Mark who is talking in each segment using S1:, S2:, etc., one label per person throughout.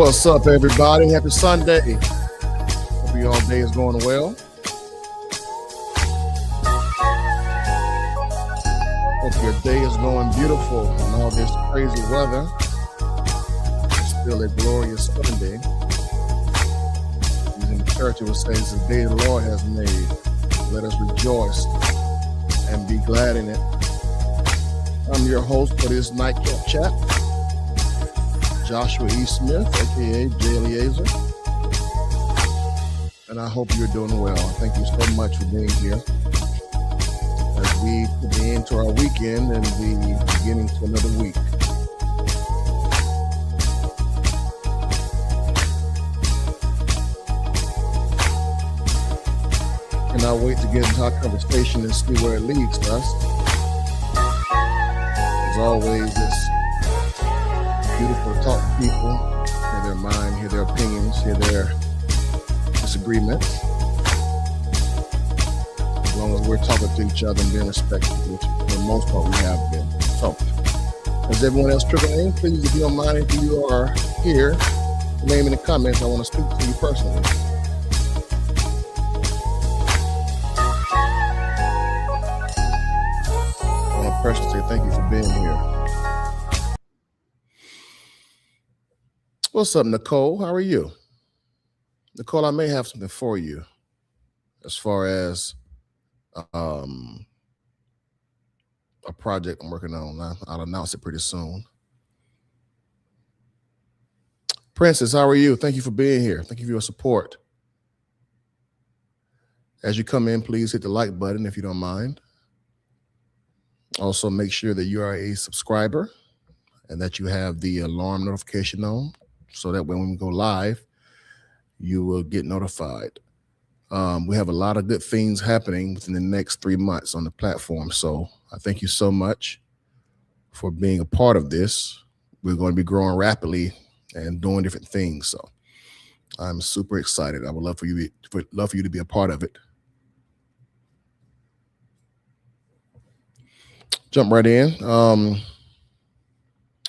S1: What's up, everybody? Happy Sunday. Hope your all day is going well. Hope your day is going beautiful in all this crazy weather. It's still a glorious Sunday. In the church, it would say, it's the day the Lord has made. Let us rejoice and be glad in it. I'm your host for this nightcap chat, Joshua E. Smith, aka Ele'azear, and I hope you're doing well. Thank you so much for being here as we put the end to our weekend and the beginning to another week. Cannot wait to get into our conversation and see where it leads us. As always, it's beautiful to talk to people, hear their mind, hear their opinions, hear their disagreements. As long as we're talking to each other and being respectful, which for the most part we have been. So, as everyone else trickle in, please, if you don't mind, if you are here, name in the comments. I want to speak to you personally. I want to personally say thank you for being here. What's up, Nicole? How are you? Nicole, I may have something for you as far as a project I'm working on. I'll announce it pretty soon. Princess, how are you? Thank you for being here. Thank you for your support. As you come in, please hit the like button if you don't mind. Also, make sure that you are a subscriber and that you have the alarm notification on, so that when we go live, you will get notified. We have a lot of good things happening within the next 3 months on the platform. So I thank you so much for being a part of this. We're going to be growing rapidly and doing different things. So I'm super excited. I would love for you to be a part of it. Jump right in.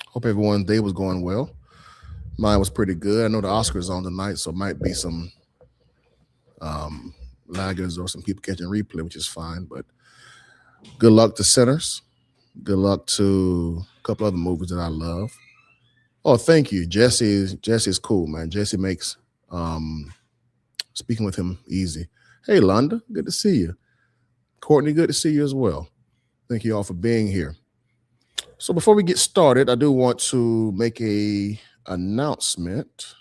S1: Hope everyone's day was going well. Mine was pretty good. I know the Oscars on tonight, so it might be some laggers or some people catching replay, which is fine. But good luck to Sinners. Good luck to a couple other movies that I love. Oh, thank you. Jesse is cool, man. Jesse makes speaking with him easy. Hey, Londa, good to see you. Courtney, good to see you as well. Thank you all for being here. So before we get started, I do want to make a announcement.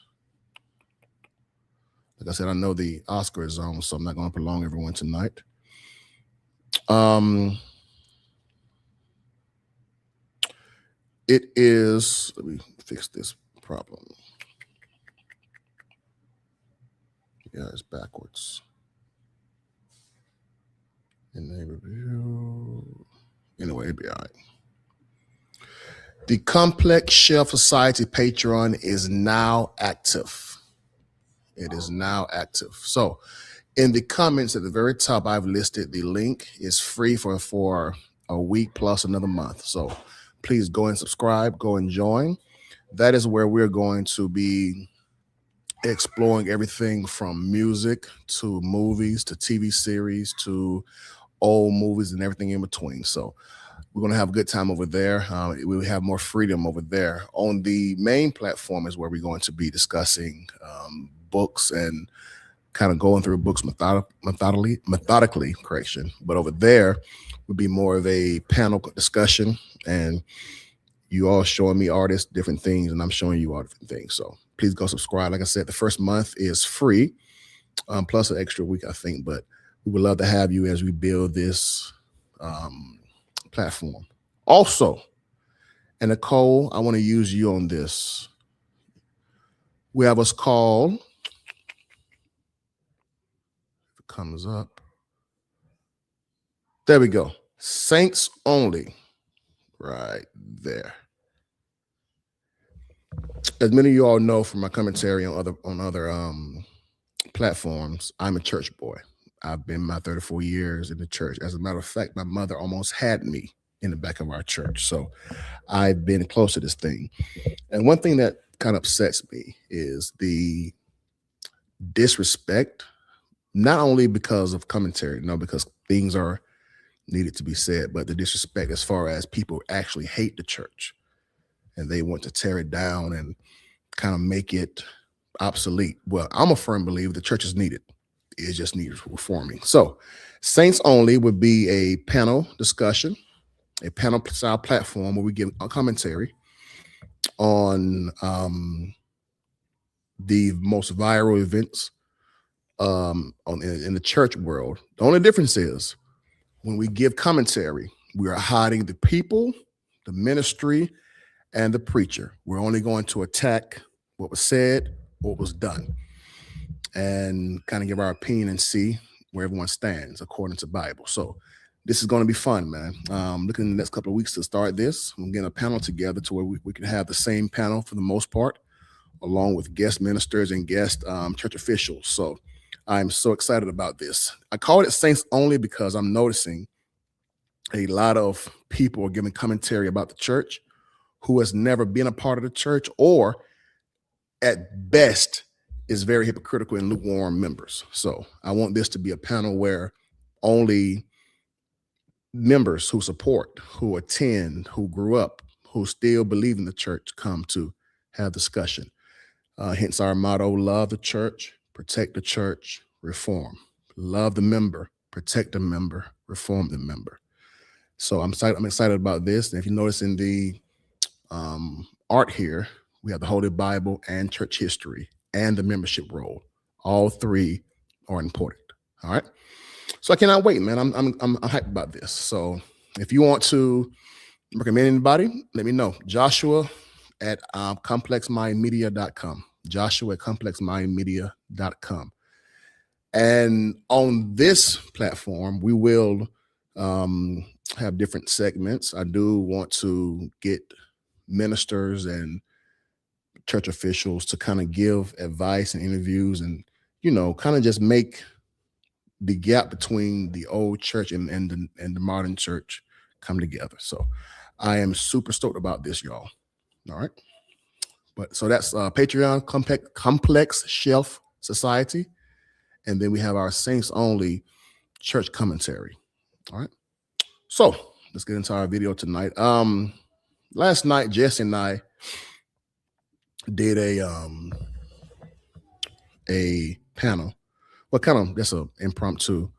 S1: Like I said, I know the Oscar is on, so I'm not going to prolong everyone tonight. It is, let me fix this problem. Yeah, it's backwards. In the review. Anyway, it'll be all right. The Complex Shelf Society Patreon is now active. It is now active. So in the comments at the very top, I've listed the link. It's free for a week plus another month. So please go and subscribe, go and join. That is where we're going to be exploring everything from music to movies to TV series to old movies and everything in between. So we're going to have a good time over there. We'll have more freedom over there. On the main platform is where we're going to be discussing books and kind of going through books methodically, But over there would be more of a panel discussion, and you all showing me artists, different things, and I'm showing you all different things. So please go subscribe. Like I said, the first month is free, plus an extra week, I think. But we would love to have you as we build this platform. Also, and Nicole, I want to use you on this. We have what's called, if it comes up, there we go, Saints Only, right there. As many of you all know from my commentary on other platforms, I'm a church boy. I've been my 34 years in the church. As a matter of fact, my mother almost had me in the back of our church. So I've been close to this thing. And one thing that kind of upsets me is the disrespect, not only because of commentary, no, because things are needed to be said, but the disrespect as far as people actually hate the church and they want to tear it down and kind of make it obsolete. Well, I'm a firm believer the church is needed. It just needs reforming. So Saints Only would be a panel discussion, a panel style platform where we give a commentary on the most viral events in the church world. The only difference is when we give commentary, we are hiding the people, the ministry, and the preacher. We're only going to attack what was said, what was done, and kind of give our opinion and see where everyone stands according to Bible. So this is going to be fun, man. Looking in the next couple of weeks to start this. I'm getting a panel together to where we can have the same panel for the most part, along with guest ministers and guest church officials. So I'm so excited about this. I call it Saints Only because I'm noticing a lot of people are giving commentary about the church who has never been a part of the church, or at best is very hypocritical and lukewarm members. So I want this to be a panel where only members who support, who attend, who grew up, who still believe in the church come to have discussion. Hence our motto: love the church, protect the church, reform. Love the member, protect the member, reform the member. So I'm excited about this. And if you notice in the art here, we have the Holy Bible and church history and the membership roll. All three are important. All right. So I cannot wait, man. I'm hyped about this. So if you want to recommend anybody, let me know. Joshua at complexmindmedia.com. Joshua at complexmindmedia.com. And on this platform, we will have different segments. I do want to get ministers and church officials to kind of give advice and interviews and, kind of just make the gap between the old church and the modern church come together. So I am super stoked about this, y'all. All right. But so that's Patreon, Complex Shelf Society. And then we have our Saints Only church commentary. All right. So let's get into our video tonight. Last night, Jesse and I did a panel. Well, kind of just an impromptu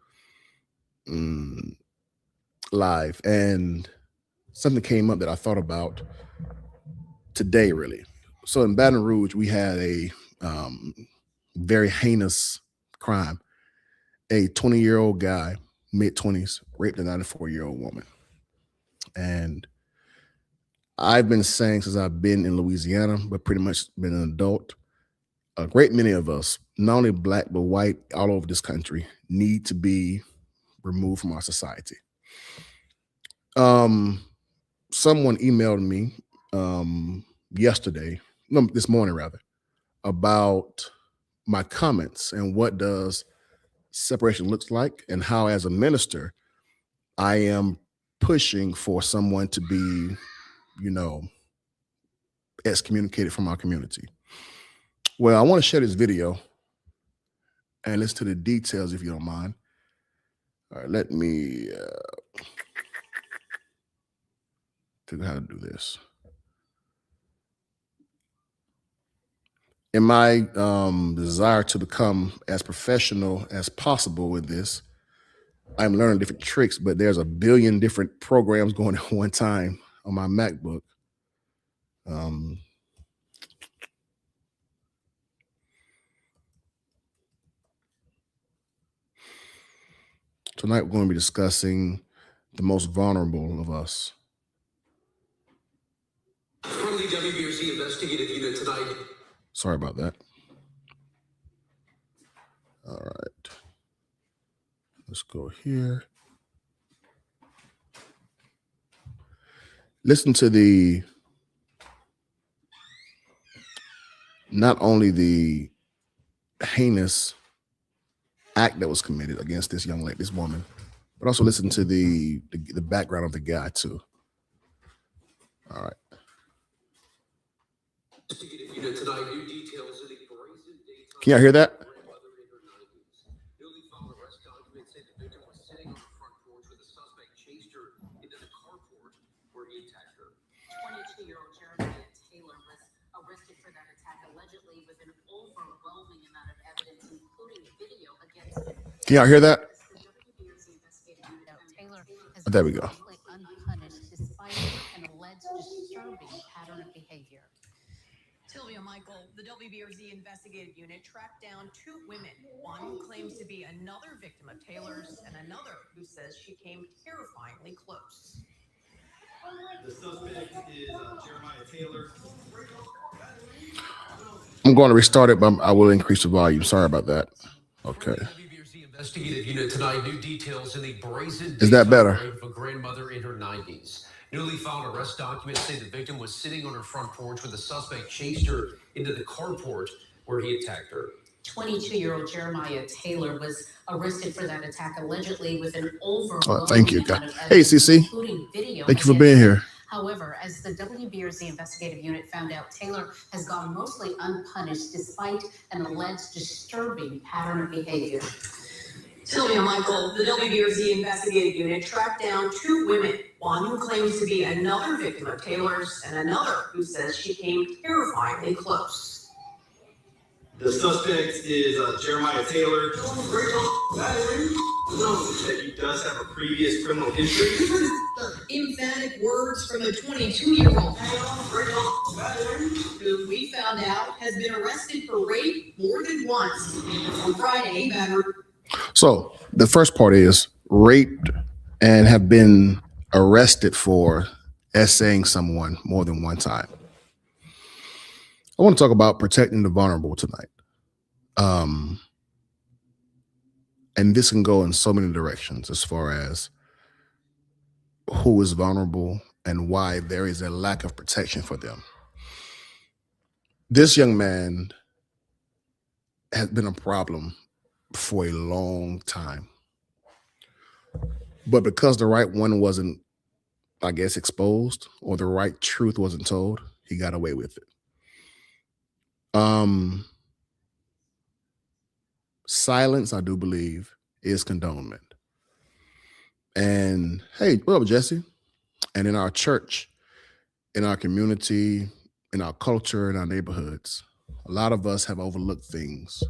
S1: live, and something came up that I thought about today, really. So in Baton Rouge, we had a very heinous crime. A 20-year-old guy, mid-20s, raped a 94-year-old woman. And I've been saying since I've been in Louisiana, but pretty much been an adult, a great many of us, not only black but white, all over this country, need to be removed from our society. Someone emailed me this morning rather, about my comments and what does separation looks like, and how as a minister, I am pushing for someone to be, excommunicated from our community. Well, I want to share this video and listen to the details if you don't mind. All right, let me figure out how to do this. In my desire to become as professional as possible with this, I'm learning different tricks, but there's a billion different programs going at one time on my MacBook. Tonight, we're going to be discussing the most vulnerable of us. Friendly WBC investigative unit tonight. Sorry about that. All right. Let's go here. Listen to not only the heinous act that was committed against this young lady, this woman, but also listen to the background of the guy too. All right. unit tonight. New details of the brazen daytime. Can y'all hear that? Grandmother in her 90s. Newly found arrest documents say the victim was sitting on the front porch with the suspect chased her into the carport where he attacked her.
S2: 22-year-old Jeremiah Taylor was arrested for that attack, allegedly with an overwhelming amount of evidence, including video against him.
S1: Can y'all hear that? There we go.
S2: Unpunished despite an alleged disturbing pattern of behavior.
S3: Sylvia Michael, the WBRZ investigative unit tracked down two women, one who claims to be another victim of Taylor's and another who says she came terrifyingly close.
S4: The suspect is Jeremiah Taylor.
S1: I'm going to restart it, but I will increase the volume. Sorry about that. Okay.
S5: WBRZ investigative unit tonight. New details in the brazen.
S1: Is that better?
S5: Of a grandmother in her 90s. Newly found arrest documents say the victim was sitting on her front porch when the suspect chased her into the carport where he attacked her.
S2: 22-year-old Jeremiah Taylor was arrested for that attack, allegedly with an overwhelming
S1: thank you,
S2: amount of
S1: hey,
S2: evidence,
S1: CC.
S2: including video.
S1: Thank you for being here.
S2: However, as the WBRZ investigative unit found out, Taylor has gone mostly unpunished despite an alleged disturbing pattern of behavior.
S3: Sylvia Michael, the WBRZ investigative unit tracked down two women, one who claims to be another victim of Taylor's and another who says she came terrifyingly close.
S4: The suspect is Jeremiah Taylor. That he does have a previous criminal history.
S3: Emphatic words from a 22-year-old who we found out has been arrested for rape more than once. On Friday,
S1: So the first part is raped and have been arrested for essaying someone more than one time. I want to talk about protecting the vulnerable tonight. And this can go in so many directions as far as who is vulnerable and why there is a lack of protection for them. This young man has been a problem for a long time. But because the right one wasn't, I guess, exposed, or the right truth wasn't told, he got away with it. Silence, I do believe, is condonement. And hey, what up, Jesse? And in our church, in our community, in our culture, in our neighborhoods, a lot of us have overlooked things,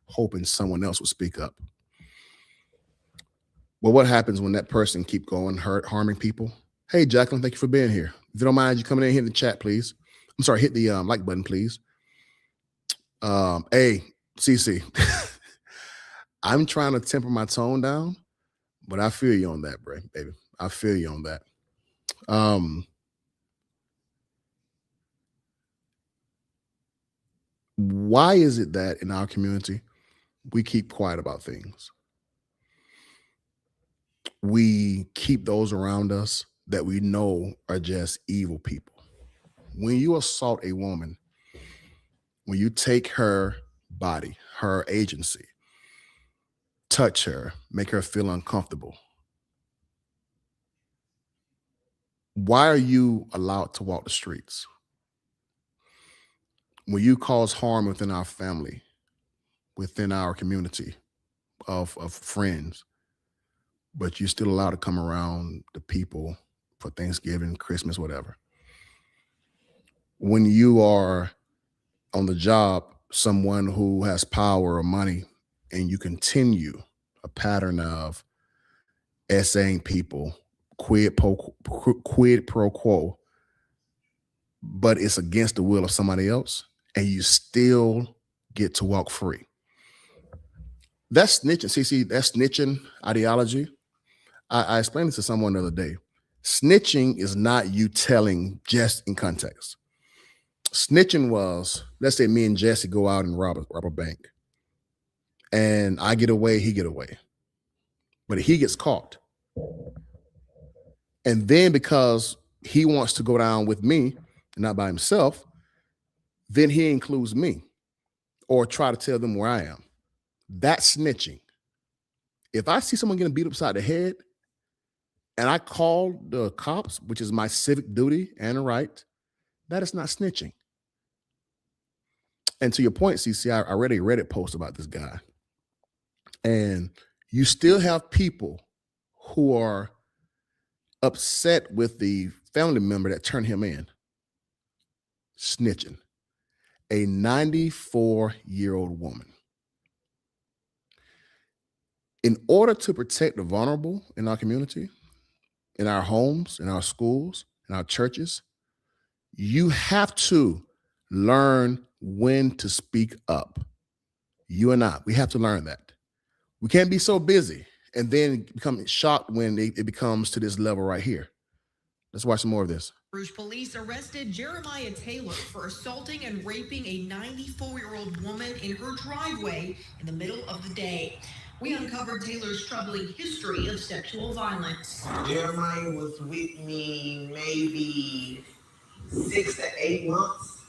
S1: hoping someone else will speak up. Well, what happens when that person keep going, harming people? Hey, Jacqueline, thank you for being here. If you don't mind, you coming in, hit the chat, please. I'm sorry, hit the like button, please. Hey, CC, I'm trying to temper my tone down, but I feel you on that, baby. I feel you on that. Why is it that in our community, we keep quiet about things? We keep those around us that we know are just evil people. When you assault a woman, when you take her body, her agency, touch her, make her feel uncomfortable, why are you allowed to walk the streets? When you cause harm within our family, within our community of friends, but you're still allowed to come around the people for Thanksgiving, Christmas, whatever. When you are on the job, someone who has power or money, and you continue a pattern of essaying people, quid pro quo, but it's against the will of somebody else, and you still get to walk free. That's snitching. See, that's snitching ideology. I explained this to someone the other day. Snitching is not you telling just in context. Snitching was, let's say me and Jesse go out and rob a bank. And I get away, he get away. But he gets caught. And then because he wants to go down with me, not by himself, then he includes me or try to tell them where I am. That's snitching. If I see someone getting beat upside the head and I call the cops, which is my civic duty and right, that is not snitching. And to your point, CC, I read a Reddit post about this guy. And you still have people who are upset with the family member that turned him in. Snitching. A 94-year-old woman. In order to protect the vulnerable in our community, in our homes, in our schools, in our churches, you have to learn when to speak up. You and I, we have to learn that. We can't be so busy and then become shocked when it becomes to this level right here. Let's watch some more of this.
S6: Rouge police arrested Jeremiah Taylor for assaulting and raping a 94-year-old woman in her driveway in the middle of the day. We uncovered Taylor's troubling history of sexual violence.
S7: Jeremiah was with me maybe 6 to 8 months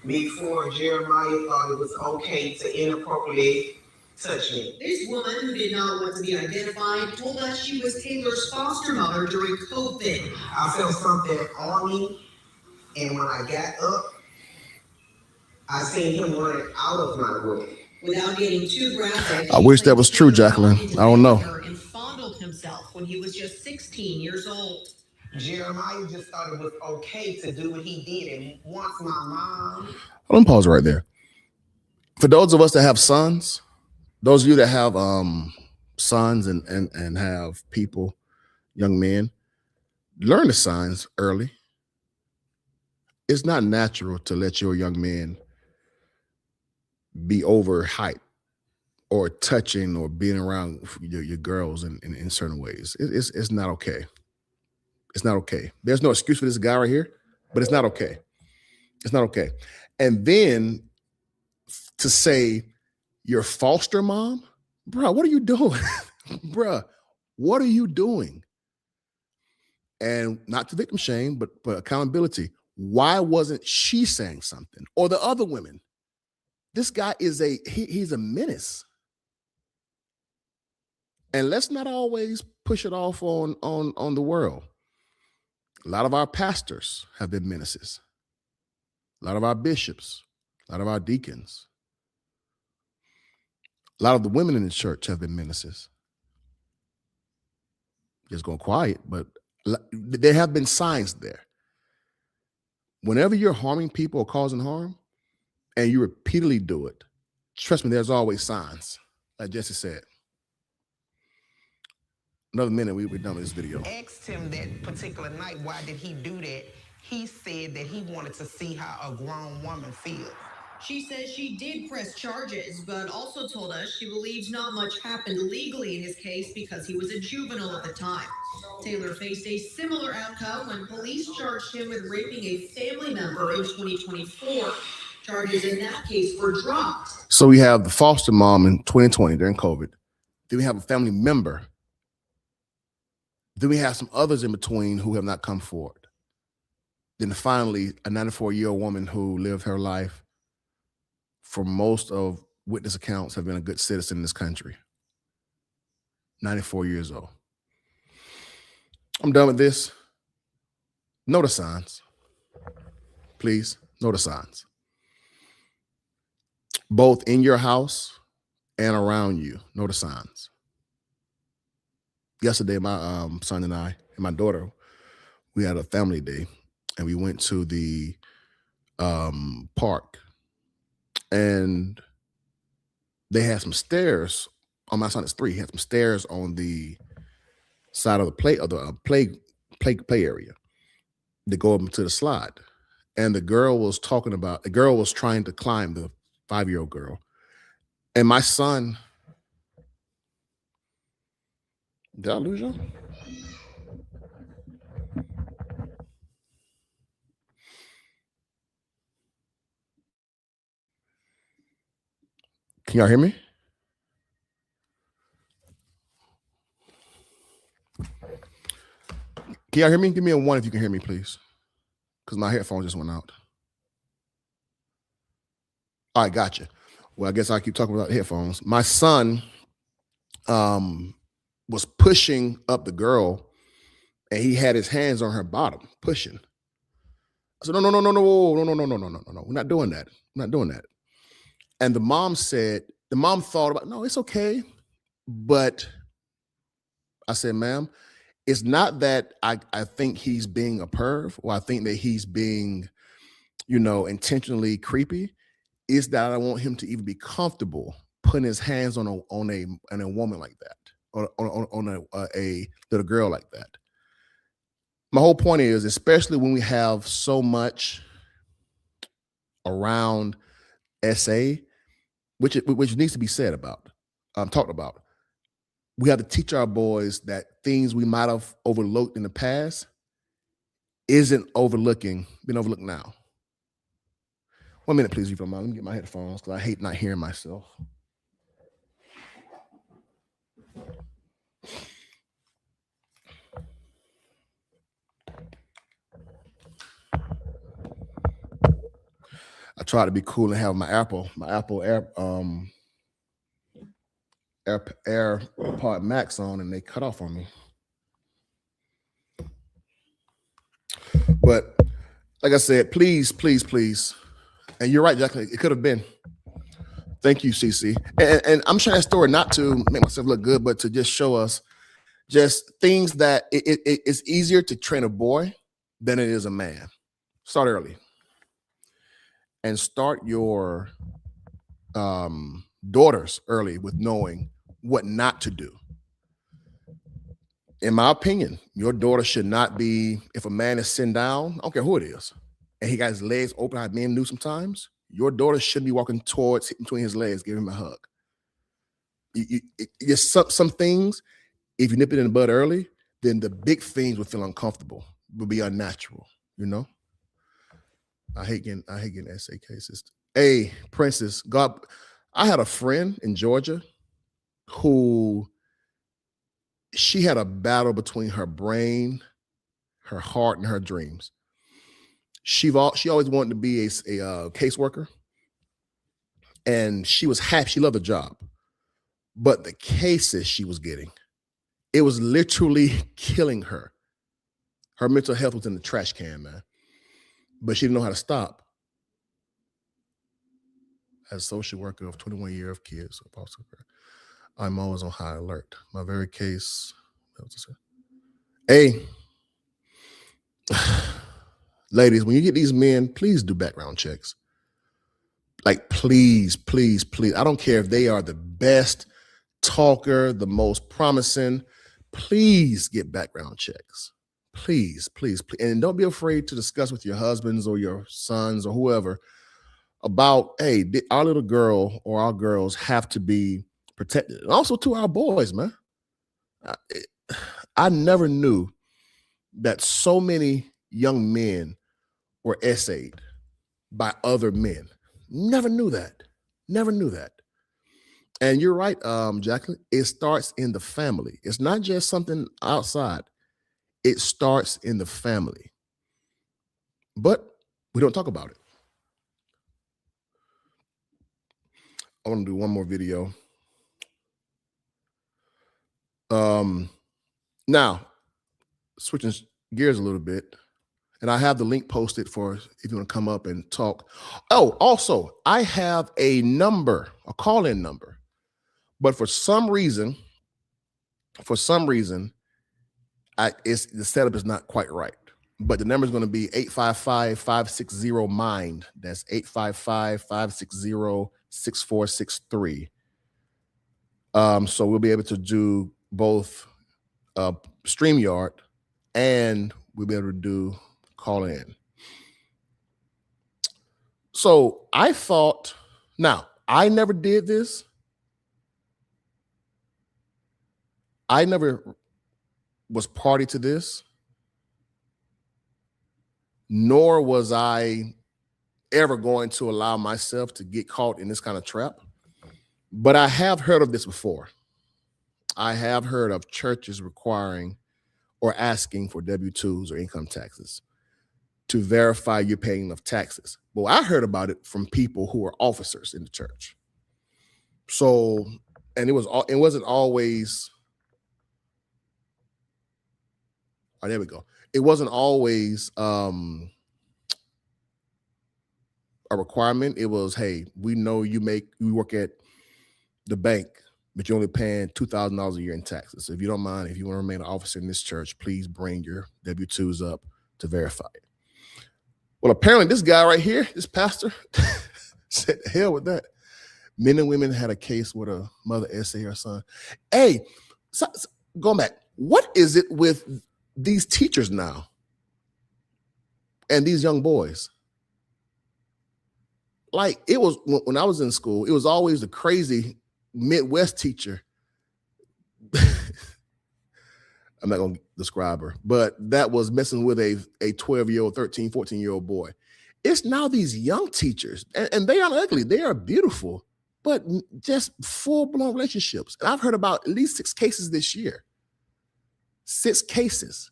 S7: before Jeremiah thought it was okay to inappropriately touch me.
S3: This woman, who did not want to be identified, told us she was Taylor's foster mother during COVID.
S7: I felt something on me, and when I got up, I seen him running out of my way.
S3: Without getting too graphic,
S1: I wish that was true, Jacqueline. I don't know.
S6: And fondled himself when he was just 16 years old.
S7: Jeremiah just thought it was okay to do what he did, and once my mom...
S1: Let me pause right there. For those of us that have sons, those of you that have sons and have people, young men, learn the signs early. It's not natural to let your young men be overhyped or touching or being around your girls in certain ways. It's not okay. It's not okay. There's no excuse for this guy right here, but it's not okay. It's not okay. And then to say your foster mom, bro, what are you doing? Bruh, what are you doing? And not to victim shame, but accountability. Why wasn't she saying something? Or the other women? This guy is he's a menace. And let's not always push it off on the world. A lot of our pastors have been menaces. A lot of our bishops, a lot of our deacons, a lot of the women in the church have been menaces. Just going quiet, but there have been signs there. Whenever you're harming people or causing harm, and you repeatedly do it, trust me, there's always signs, like Jesse said. Another minute, we're done with this video.
S7: Asked him that particular night, why did he do that? He said that he wanted to see how a grown woman feels.
S6: She says she did press charges, but also told us she believes not much happened legally in his case because he was a juvenile at the time. Taylor faced a similar outcome when police charged him with raping a family member in 2024. Charges in that case were dropped.
S1: So we have the foster mom in 2020 during COVID. Then we have a family member. Then we have some others in between who have not come forward. Then finally, a 94-year-old woman who lived her life, for most of witness accounts, have been a good citizen in this country. 94 years old. I'm done with this. Know the signs. Please, know the signs. Both in your house and around you, know the signs. Yesterday, my son and I and my daughter, we had a family day, and we went to the park, and they had some stairs. On my son is 3. He had some stairs on the side of the play area to go up into the slide. And the girl was trying to climb, the 5-year-old girl. And my son, did I lose you? Can y'all hear me? Can y'all hear me? Give me a 1 if you can hear me, please. Because my headphones just went out. All right, gotcha. Well, I guess I'll keep talking about headphones. My son was pushing up the girl, and he had his hands on her bottom, pushing. I said, no. We're not doing that. I'm not doing that. And the mom thought about, no, it's okay. But I said, ma'am, it's not that I think he's being a perv, or I think that he's being, intentionally creepy. It's that I don't want him to even be comfortable putting his hands on a woman like that, on a little girl like that. My whole point is, especially when we have so much around SA, which needs to be said about, talked about. We have to teach our boys that things we might have overlooked in the past isn't being overlooked now. 1 minute, please, if you don't mind. Let me get my headphones because I hate not hearing myself. I try to be cool and have my Apple AirPod Max on, and they cut off on me. But like I said, please, please, please. And you're right, Jacqueline. It could have been. Thank you, CC. And I'm sharing that story not to make myself look good, but to just show us just things that it's easier to train a boy than it is a man. Start early. And start your daughters early with knowing what not to do. In my opinion, your daughter should not be, if a man is sitting down, I don't care who it is, and he got his legs open, like men do sometimes, your daughter shouldn't be walking towards between his legs, giving him a hug. Just some things, if you nip it in the bud early, then the big things will feel uncomfortable, will be unnatural, I hate getting SA cases. Hey, Princess, God, I had a friend in Georgia who she had a battle between her brain, her heart, and her dreams. She always wanted to be a caseworker, and she was happy. She loved the job, but the cases she was getting, it was literally killing her. Her mental health was in the trash can, man. But she didn't know how to stop. As a social worker of 21 years of kids, I'm always on high alert. My very case. Hey, ladies, when you get these men, please do background checks. Like, please, please, please. I don't care if they are the best talker, the most promising. Please get background checks. Please, please, please. And don't be afraid to discuss with your husbands or your sons or whoever about, hey, our little girl or our girls have to be protected. And also to our boys, man. I never knew that so many young men were essayed by other men. Never knew that. Never knew that. And you're right, Jacqueline. It starts in the family. It's not just something outside. It starts in the family. But we don't talk about it. I want to do one more video. Now, switching gears a little bit, and I have the link posted for if you want to come up and talk. Oh, also, I have a number, a call-in number, but for some reason, the setup is not quite right. But the number is going to be 855-560-MIND. That's 855-560-6463. So we'll be able to do both StreamYard and we'll be able to do call in. So I thought, now, I never did this. I never was party to this, nor was I ever going to allow myself to get caught in this kind of trap. But I have heard of this before. I have heard of churches requiring or asking for W-2s or income taxes to verify you're paying enough taxes. Well, I heard about it from people who are officers in the church. So, and it wasn't always, oh, there we go. It wasn't always a requirement. It was, hey, we know you work at the bank, but you're only paying $2,000 a year in taxes. So if you don't mind, if you want to remain an officer in this church, please bring your W-2s up to verify it. Well, apparently this guy right here, this pastor, said, the hell with that. Men and women had a case with a mother essay her son. Hey, so going back, what is it with these teachers now and these young boys? Like, it was when I was in school, it was always the crazy Midwest teacher. I'm not going to describe her, but that was messing with a 12-year-old, 13, 14-year-old boy. It's now these young teachers, and they aren't ugly. They are beautiful, but just full-blown relationships. And I've heard about at least 6 cases this year. 6 cases.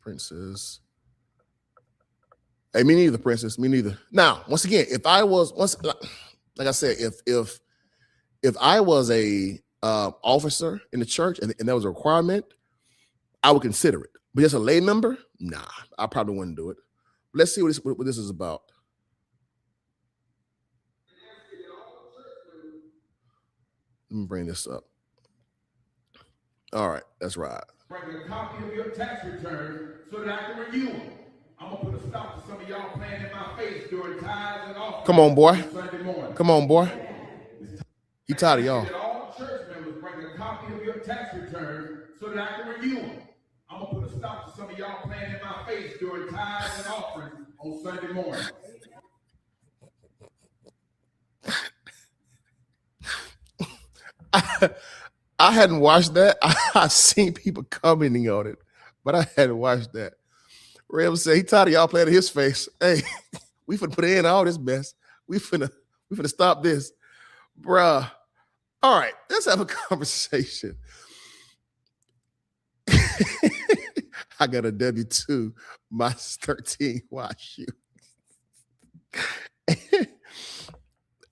S1: Princess. Hey, me neither, Princess. Me neither. Now, once again, like I said, if I was a officer in the church and that was a requirement, I would consider it. But just a lay member, nah, I probably wouldn't do it. Let's see what this is about. Let me bring this up. All right, that's right.
S8: Bring a copy of your tax return so that I can review them. I'm gonna put a stop to some of y'all playing in my face during tithes and offerings.
S1: Come on, boy.
S8: Sunday morning.
S1: Come on, boy. He tired of y'all.
S8: All church members bring a copy of your tax return so that I can review them. I'm gonna put a stop to some of y'all playing in my face during tithes and offerings on Sunday morning.
S1: I hadn't watched that. I've seen people commenting on it, but I hadn't watched that. Rev said he tired of y'all playing in his face. Hey, we finna put in all this mess. We finna stop this. Bruh. All right, let's have a conversation. I got a W-2, my 13. Watch you.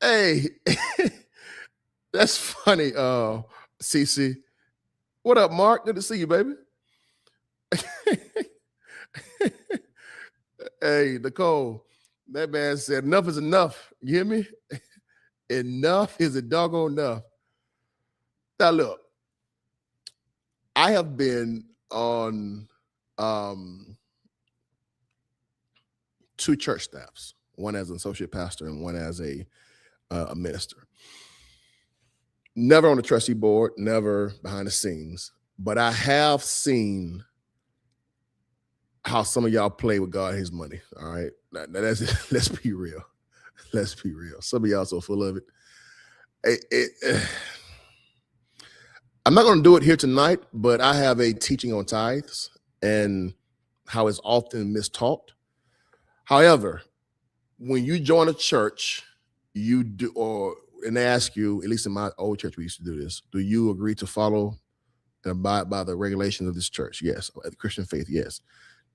S1: Hey, that's funny. CC. What up, Mark? Good to see you, baby. Hey, Nicole, that man said enough is enough. You hear me? Enough is a doggone enough. Now look, I have been on 2 church staffs, one as an associate pastor and one as a minister. Never on the trustee board, never behind the scenes, but I have seen how some of y'all play with God and his money. All right. Now let's be real. Let's be real. Some of y'all so full of it. I'm not going to do it here tonight, but I have a teaching on tithes and how it's often mistaught. However, when you join a church, and they ask you, at least in my old church, we used to do this. Do you agree to follow and abide by the regulations of this church? Yes. The Christian faith? Yes.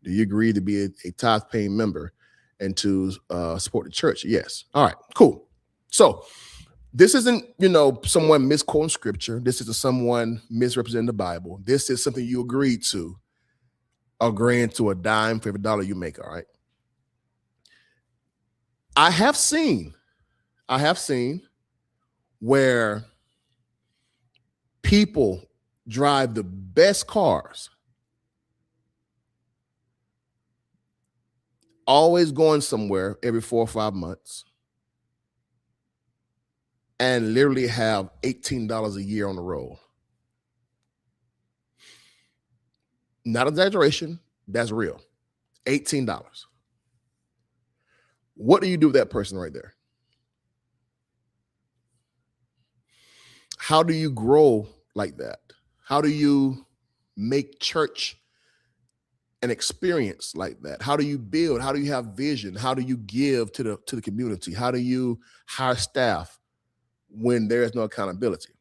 S1: Do you agree to be a tithe-paying member and to support the church? Yes. All right, cool. So this isn't, someone misquoting scripture. This isn't someone misrepresenting the Bible. This is something you agreed to, agreeing to a dime for every dollar you make, all right? I have seen where people drive the best cars, always going somewhere every 4 or 5 months, and literally have $18 a year on the roll. Not exaggeration, that's real. $18. What do you do with that person right there? How do you grow like that? How do you make church an experience like that? How do you build? How do you have vision? How do you give to the community? How do you hire staff when there is no accountability?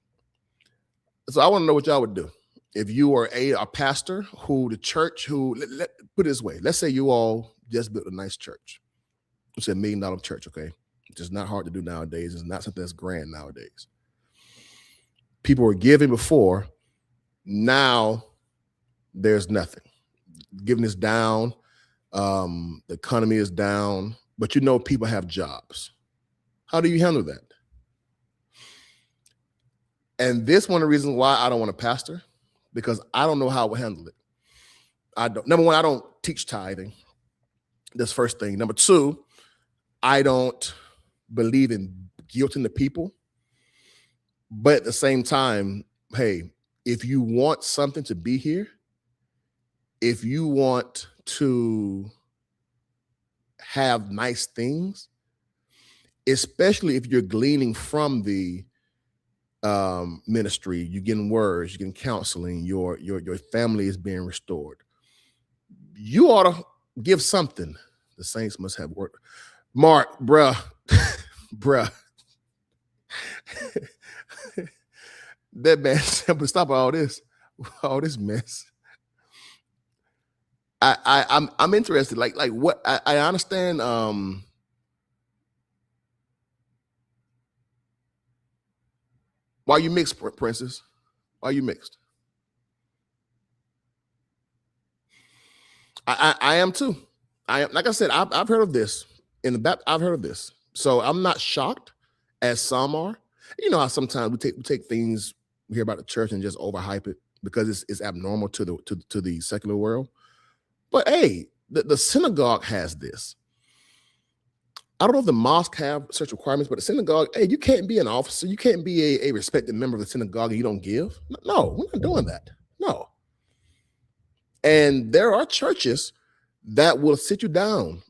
S1: So I want to know what y'all would do if you are a pastor who the church put it this way. Let's say you all just built a nice church. It's $1 million church, okay? It's just not hard to do nowadays. It's not something that's grand nowadays. People were giving before. Now there's nothing. Giving is down. The economy is down, but you know people have jobs. How do you handle that? And this one of the reasons why I don't want to pastor, because I don't know how I would handle it. Number one, I don't teach tithing. That's first thing. Number two, I don't believe in guilting the people. But at the same time, hey, if you want something to be here, if you want to have nice things, especially if you're gleaning from the ministry, you're getting words, you're getting counseling, your family is being restored, you ought to give something. The saints must have work. Mark, bruh, that man said, stop all this mess. I'm interested. Like what I understand. Why you mixed, Princess? Why you mixed? I am too. I am, like I said, I've heard of this in the back. I've heard of this, so I'm not shocked as some are. You know how sometimes we take things we hear about the church and just overhype it because it's abnormal to the secular world. But hey, the synagogue has this. I don't know if the mosque have such requirements, but the synagogue, hey, you can't be an officer, you can't be a respected member of the synagogue and you don't give. No, we're not doing that. No. And there are churches that will sit you down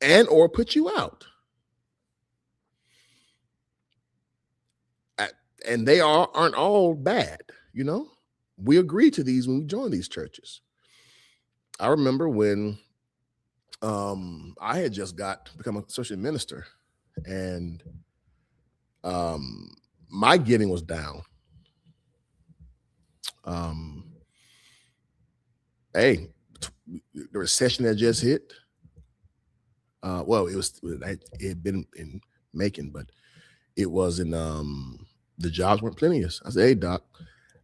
S1: and or put you out. And they aren't all bad, you know? We agreed to these when we joined these churches. I remember when I had just become an associate minister, and my giving was down. Hey, the recession that just hit. Well, it had been in making, but it was in the jobs weren't plenteous. I said, hey, Doc,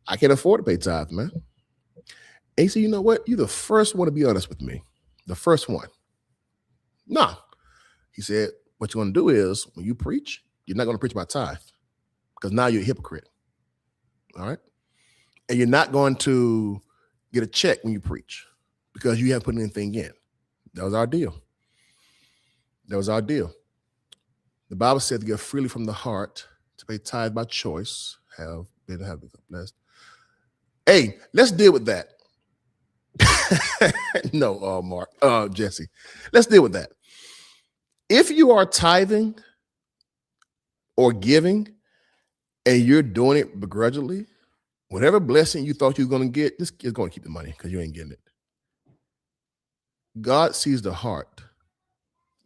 S1: I can't afford to pay tithe, man. And he said, you know what? You're the first one to be honest with me. The first one. No. He said, what you're going to do is when you preach, you're not going to preach about tithe because now you're a hypocrite. All right. And you're not going to get a check when you preach because you haven't put anything in. That was our deal. That was our deal. The Bible said to give freely from the heart, to pay tithe by choice, have been blessed. Hey, let's deal with that. No, Mark, Jesse, let's deal with that. If you are tithing or giving and you're doing it begrudgingly, whatever blessing you thought you were going to get, just is going to keep the money because you ain't getting it. God sees the heart.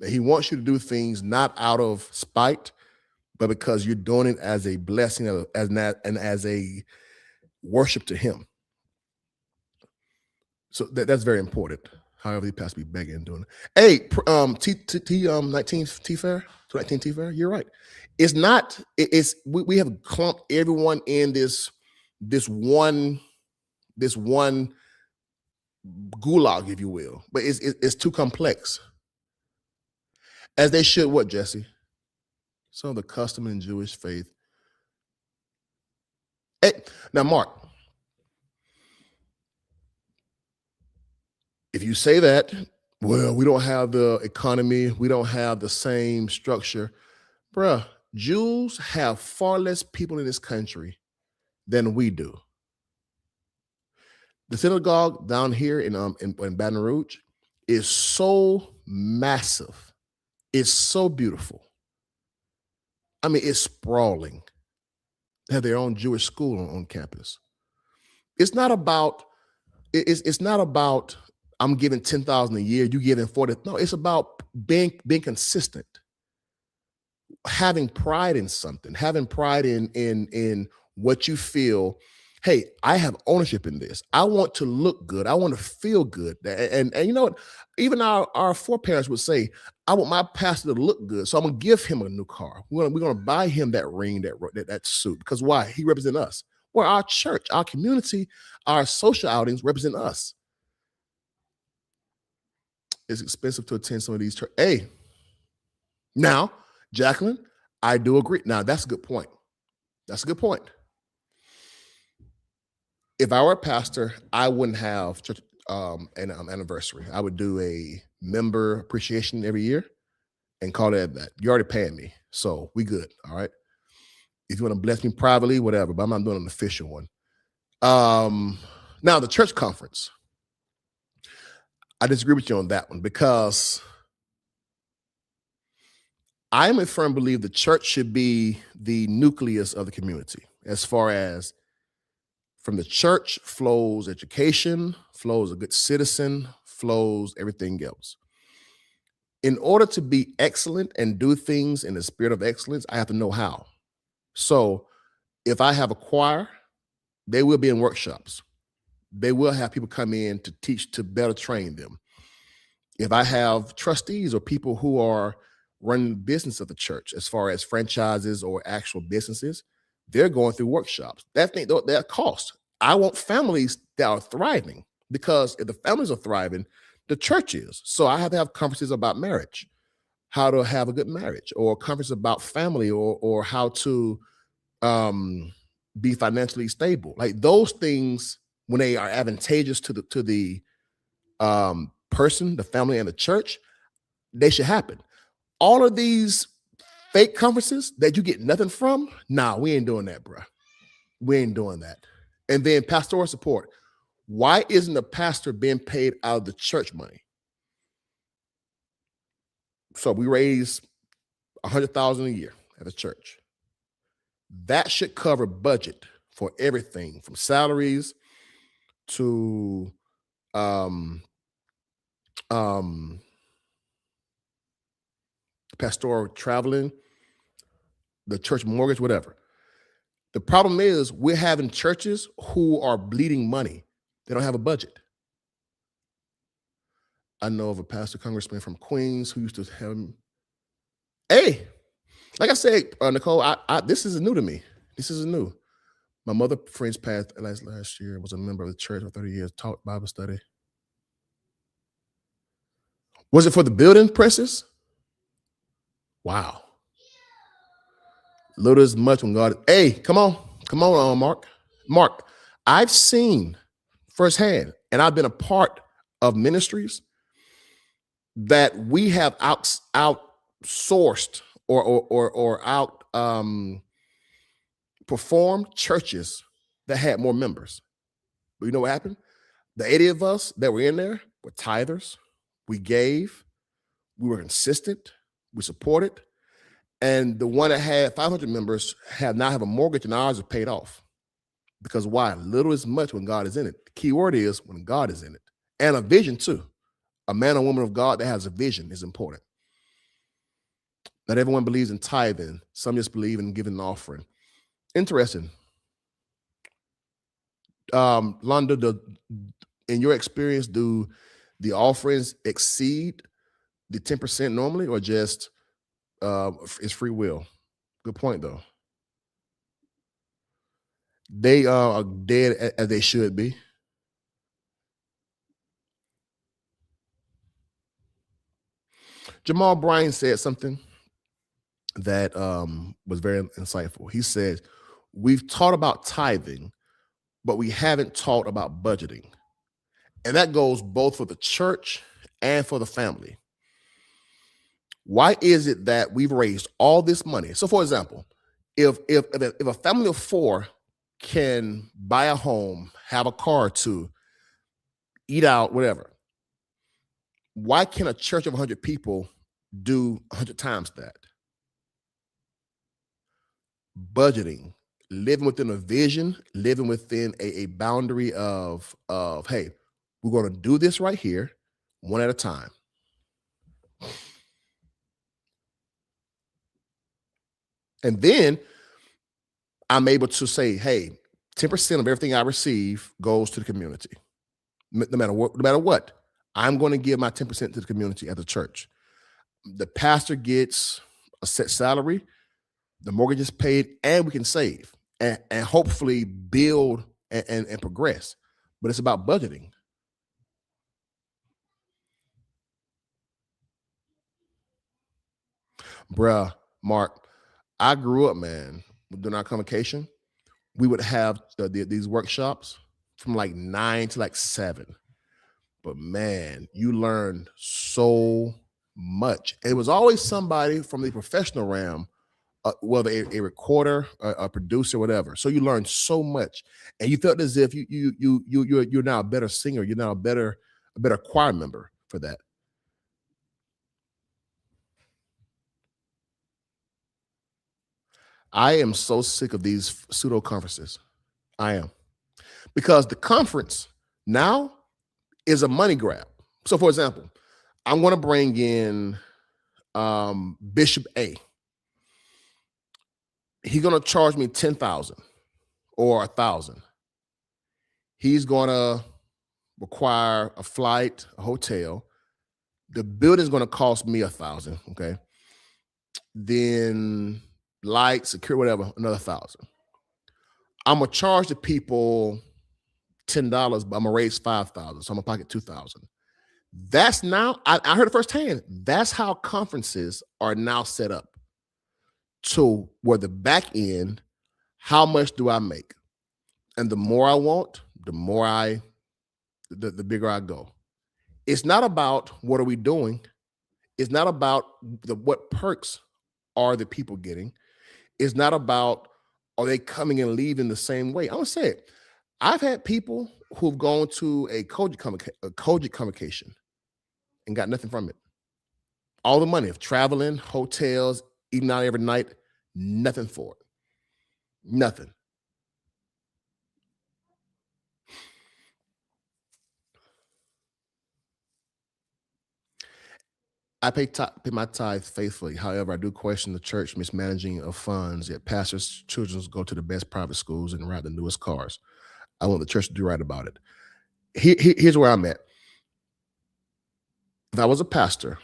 S1: He wants you to do things not out of spite, but because you're doing it as a blessing and as a worship to him. So that's very important. However, he passed me begging and doing it. Hey, 19 T Fair, 19 T Fair, you're right. It's not, we have clumped everyone in this one gulag, if you will, but it's too complex. As they should, what, Jesse? Some of the custom in Jewish faith. Hey, now, Mark, if you say that, well, we don't have the economy, we don't have the same structure, bruh, Jews have far less people in this country than we do. The synagogue down here in Baton Rouge is so massive. It's so beautiful. I mean, it's sprawling. They have their own Jewish school on campus. It's not about I'm giving $10,000 a year, you giving 40. No, it's about being consistent, having pride in something, having pride in what you feel. Hey, I have ownership in this. I want to look good. I want to feel good. And you know what? Even our foreparents would say, I want my pastor to look good. So I'm going to give him a new car. We're going to buy him that ring, that suit. Because why? He represents us. Well, our church, our community, our social outings represent us. it's expensive to attend some of these churches. Hey, now, Jacqueline, I do agree. Now, that's a good point. That's a good point. If I were a pastor, I wouldn't have church, an anniversary. I would do a member appreciation every year and call it that. You're already paying me, so we good. All right. If you want to bless me privately, whatever, but I'm not doing an official one. Now the church conference. I disagree with you on that one because I'm a firm believer the church should be the nucleus of the community. As far as from the church flows education, flows a good citizen, flows everything else. In order to be excellent and do things in the spirit of excellence, I have to know how. So if I have a choir, they will be in workshops. They will have people come in to teach, to better train them. If I have trustees or people who are running the business of the church, as far as franchises or actual businesses, they're going through workshops. That cost. I want families that are thriving, because if the families are thriving, the church is. So I have to have conferences about marriage, how to have a good marriage, or conferences about family, or how to be financially stable. Like those things, when they are advantageous to the person, the family, and the church, they should happen. All of these fake conferences that you get nothing from, nah, we ain't doing that, bro. We ain't doing that. And then pastoral support. Why isn't a pastor being paid out of the church money? So we raise $100,000 a year at the church. That should cover budget for everything from salaries to pastoral traveling, the church mortgage, whatever. The problem is we're having churches who are bleeding money. They don't have a budget. I know of a pastor congressman from Queens who used to have him. Hey, like I said, Nicole, this is new to me. This is new. My mother friend's passed last year, was a member of the church for 30 years, taught Bible study. Was it for the building presses? Wow. Little as much when God. Hey, come on, Mark. Mark, I've seen firsthand, and I've been a part of ministries that we have outsourced or out performed churches that had more members. But you know what happened? The 80 of us that were in there were tithers. We gave. We were consistent. We supported. And the one that had 500 members now have a mortgage, and ours are paid off. Because why? Little is much when God is in it. The key word is when God is in it. And a vision too. A man or woman of God that has a vision is important. Not everyone believes in tithing. Some just believe in giving an offering. Interesting. Londa, in your experience, do the offerings exceed the 10% normally, or just it's free will? Good point, though. They are dead as they should be. Jamal Bryan said something that was very insightful. He said, we've taught about tithing, but we haven't taught about budgeting. And that goes both for the church and for the family. Why is it that we've raised all this money? So, for example, if a family of 4 can buy a home, have a car to eat out, whatever, why can a church of 100 people do 100 times that? Budgeting, living within a vision, living within a boundary of hey, we're going to do this right here, one at a time. And then I'm able to say, hey, 10% of everything I receive goes to the community. No matter what, I'm going to give my 10% to the community at the church. The pastor gets a set salary, the mortgage is paid, and we can save and hopefully build and progress. But it's about budgeting. Bruh, Mark, I grew up, man, during our convocation. We would have these workshops from like 9 to like 7. But man, you learned so much. It was always somebody from the professional realm, whether a recorder, a producer, whatever. So you learned so much, and you felt as if you're now a better singer. You're now a better choir member for that. I am so sick of these pseudo conferences. I am, because the conference now is a money grab. So, for example, I'm going to bring in Bishop A. He's going to charge me $10,000 or $1,000. He's going to require a flight, a hotel. The building's going to cost me $1,000. Okay, then light, secure, whatever, another $1,000. I'm gonna charge the people $10, but I'm gonna raise $5,000, so I'm gonna pocket $2,000. That's now, I heard it firsthand. That's how conferences are now set up. To where the back end, how much do I make? And the more I want, the bigger I go. It's not about what are we doing. It's not about what perks are the people getting. It's not about are they coming and leaving the same way. I'm gonna say it. I've had people who've gone to a Kojic convocation and got nothing from it. All the money of traveling, hotels, eating out every night, nothing for it. Nothing. I pay my tithe faithfully. However, I do question the church mismanaging of funds. Yet pastors' children go to the best private schools and ride the newest cars. I want the church to do right about it. Here's where I'm at. If I was a pastor,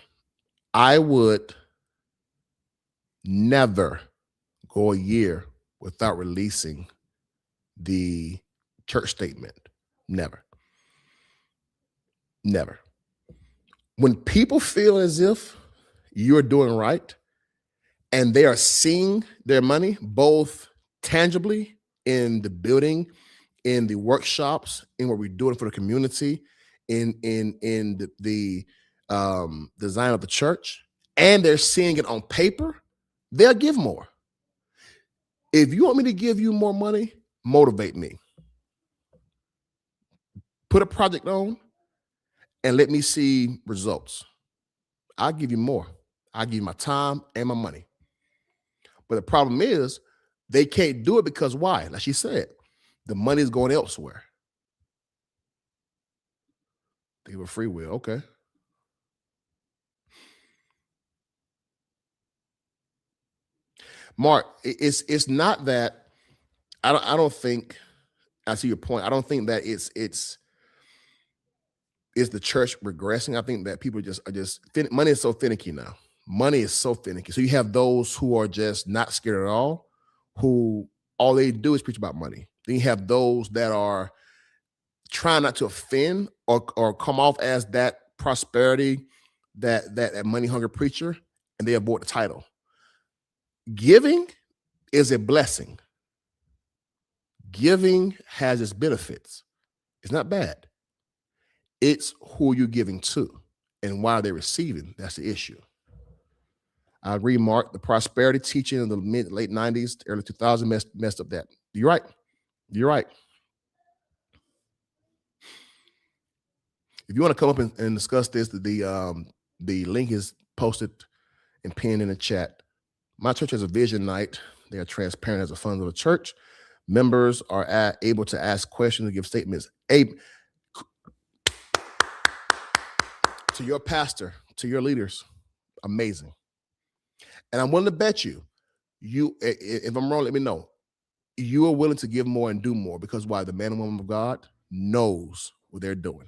S1: I would never go a year without releasing the church statement. Never. Never. When people feel as if you're doing right and they are seeing their money both tangibly in the building, in the workshops, in what we're doing for the community, in the design of the church, and they're seeing it on paper, they'll give more. If you want me to give you more money, motivate me. Put a project on and let me see results. I'll give you more. I'll give you my time and my money. But the problem is they can't do it because why? Like she said, the money is going elsewhere. They were free will. Okay. Mark, it's not that I don't think, I see your point. I don't think that it's the church regressing. I think that people are just money is so finicky now. Money is so finicky. So you have those who are just not scared at all, who all they do is preach about money. Then you have those that are trying not to offend or come off as that prosperity, that money hungry preacher, and they abort the title. Giving is a blessing. Giving has its benefits. It's not bad. It's who you're giving to and why they're receiving. That's the issue. I agree, Mark. The prosperity teaching in the late 90s, early 2000s messed up that. You're right. You're right. If you want to come up and discuss this, the link is posted and pinned in the chat. My church has a vision night. They are transparent as a fund of the church. Members are able to ask questions and give statements. To your pastor, to your leaders, amazing. And I'm willing to bet you, if I'm wrong, let me know. You are willing to give more and do more because why? The man and woman of God knows what they're doing.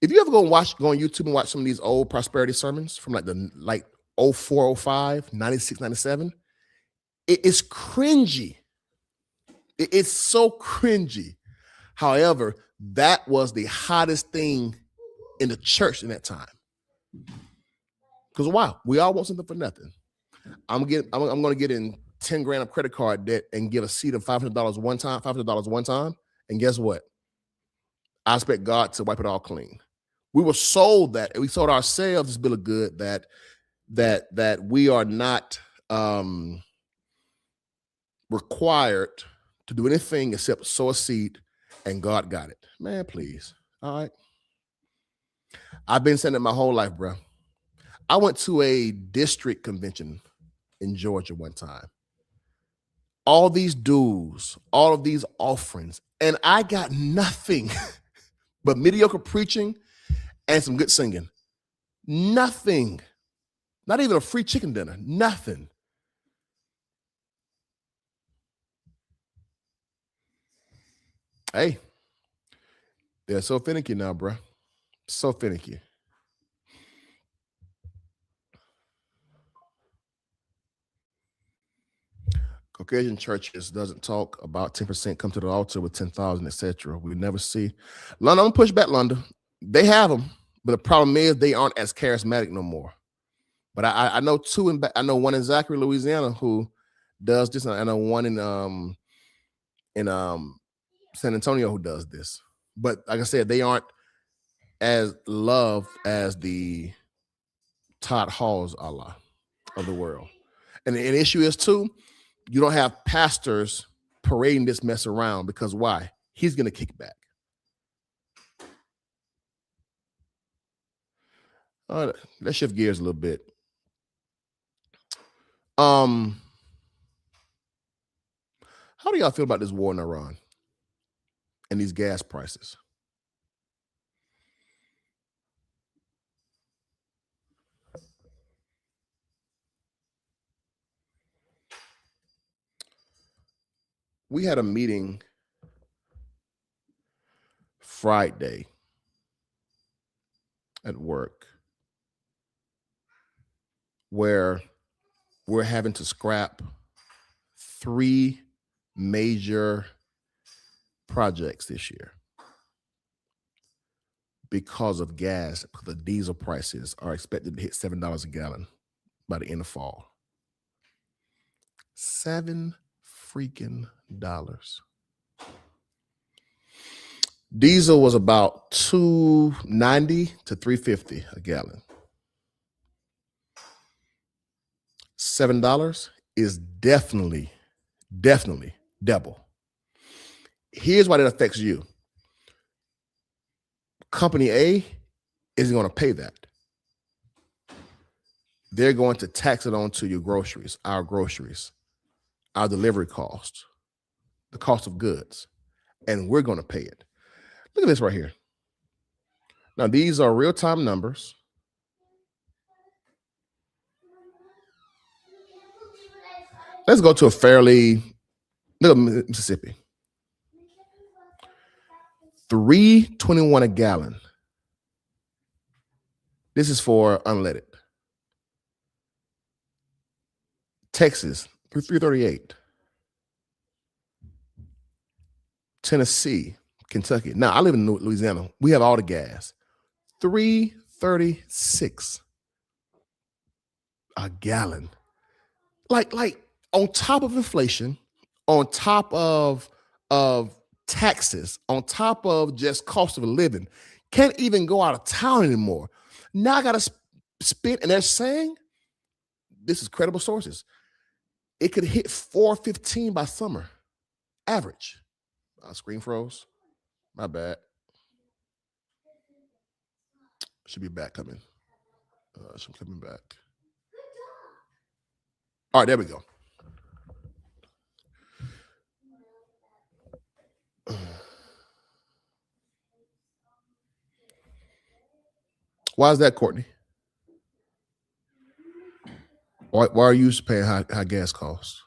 S1: If you ever go on YouTube and watch some of these old prosperity sermons from like 04, 05, 96, 97, it's cringy. It's so cringy. However, that was the hottest thing in the church in that time. Because why? We all want something for nothing. I'm going to get in 10 grand of credit card debt and give a seed of $500 one time. And guess what? I expect God to wipe it all clean. We were sold that, and we sold ourselves this bill of good that we are not required to do anything except sow a seed, and God got it. Man, please. All right. I've been saying it my whole life, bro. I went to a district convention in Georgia one time. All these dues, all of these offerings, and I got nothing but mediocre preaching and some good singing. Nothing. Not even a free chicken dinner. Nothing. Hey, they're so finicky now, bro. So finicky. Caucasian churches doesn't talk about 10% come to the altar with 10,000, etc. We never see. London, I'm gonna push back, London. They have them, but the problem is they aren't as charismatic no more. But I know two, I know one in Zachary, Louisiana, who does this, and I know one in San Antonio who does this. But like I said, they aren't as loved as the Todd Halls Allah of the world. And the issue is too, you don't have pastors parading this mess around, because why? He's going to kick back. Let's shift gears a little bit. How do y'all feel about this war in Iran and these gas prices? We had a meeting Friday at work where we're having to scrap 3 major projects this year because of gas. The diesel prices are expected to hit $7 a gallon by the end of fall. $7 freaking dollars. Diesel was about $2.90 to $3.50 a gallon. $7 is definitely double. Here's why that affects you. Company A isn't going to pay that. They're going to tax it onto your groceries, our delivery costs, the cost of goods, and we're going to pay it. Look at this right here. Now, these are real-time numbers. Let's go to a fairly, look at Mississippi. $3.21 a gallon. This is for unleaded. Texas, $3.38. Tennessee, Kentucky. Now, I live in Louisiana. We have all the gas. $3.36 a gallon. Like on top of inflation, on top of taxes, on top of just cost of living, can't even go out of town anymore. Now I got to spend, and they're saying, this is credible sources, it could hit $4.15 by summer, average. Screen froze. My bad. Should be back coming. Should be coming back. All right, there we go. Why is that, Courtney? Why are you paying high gas costs?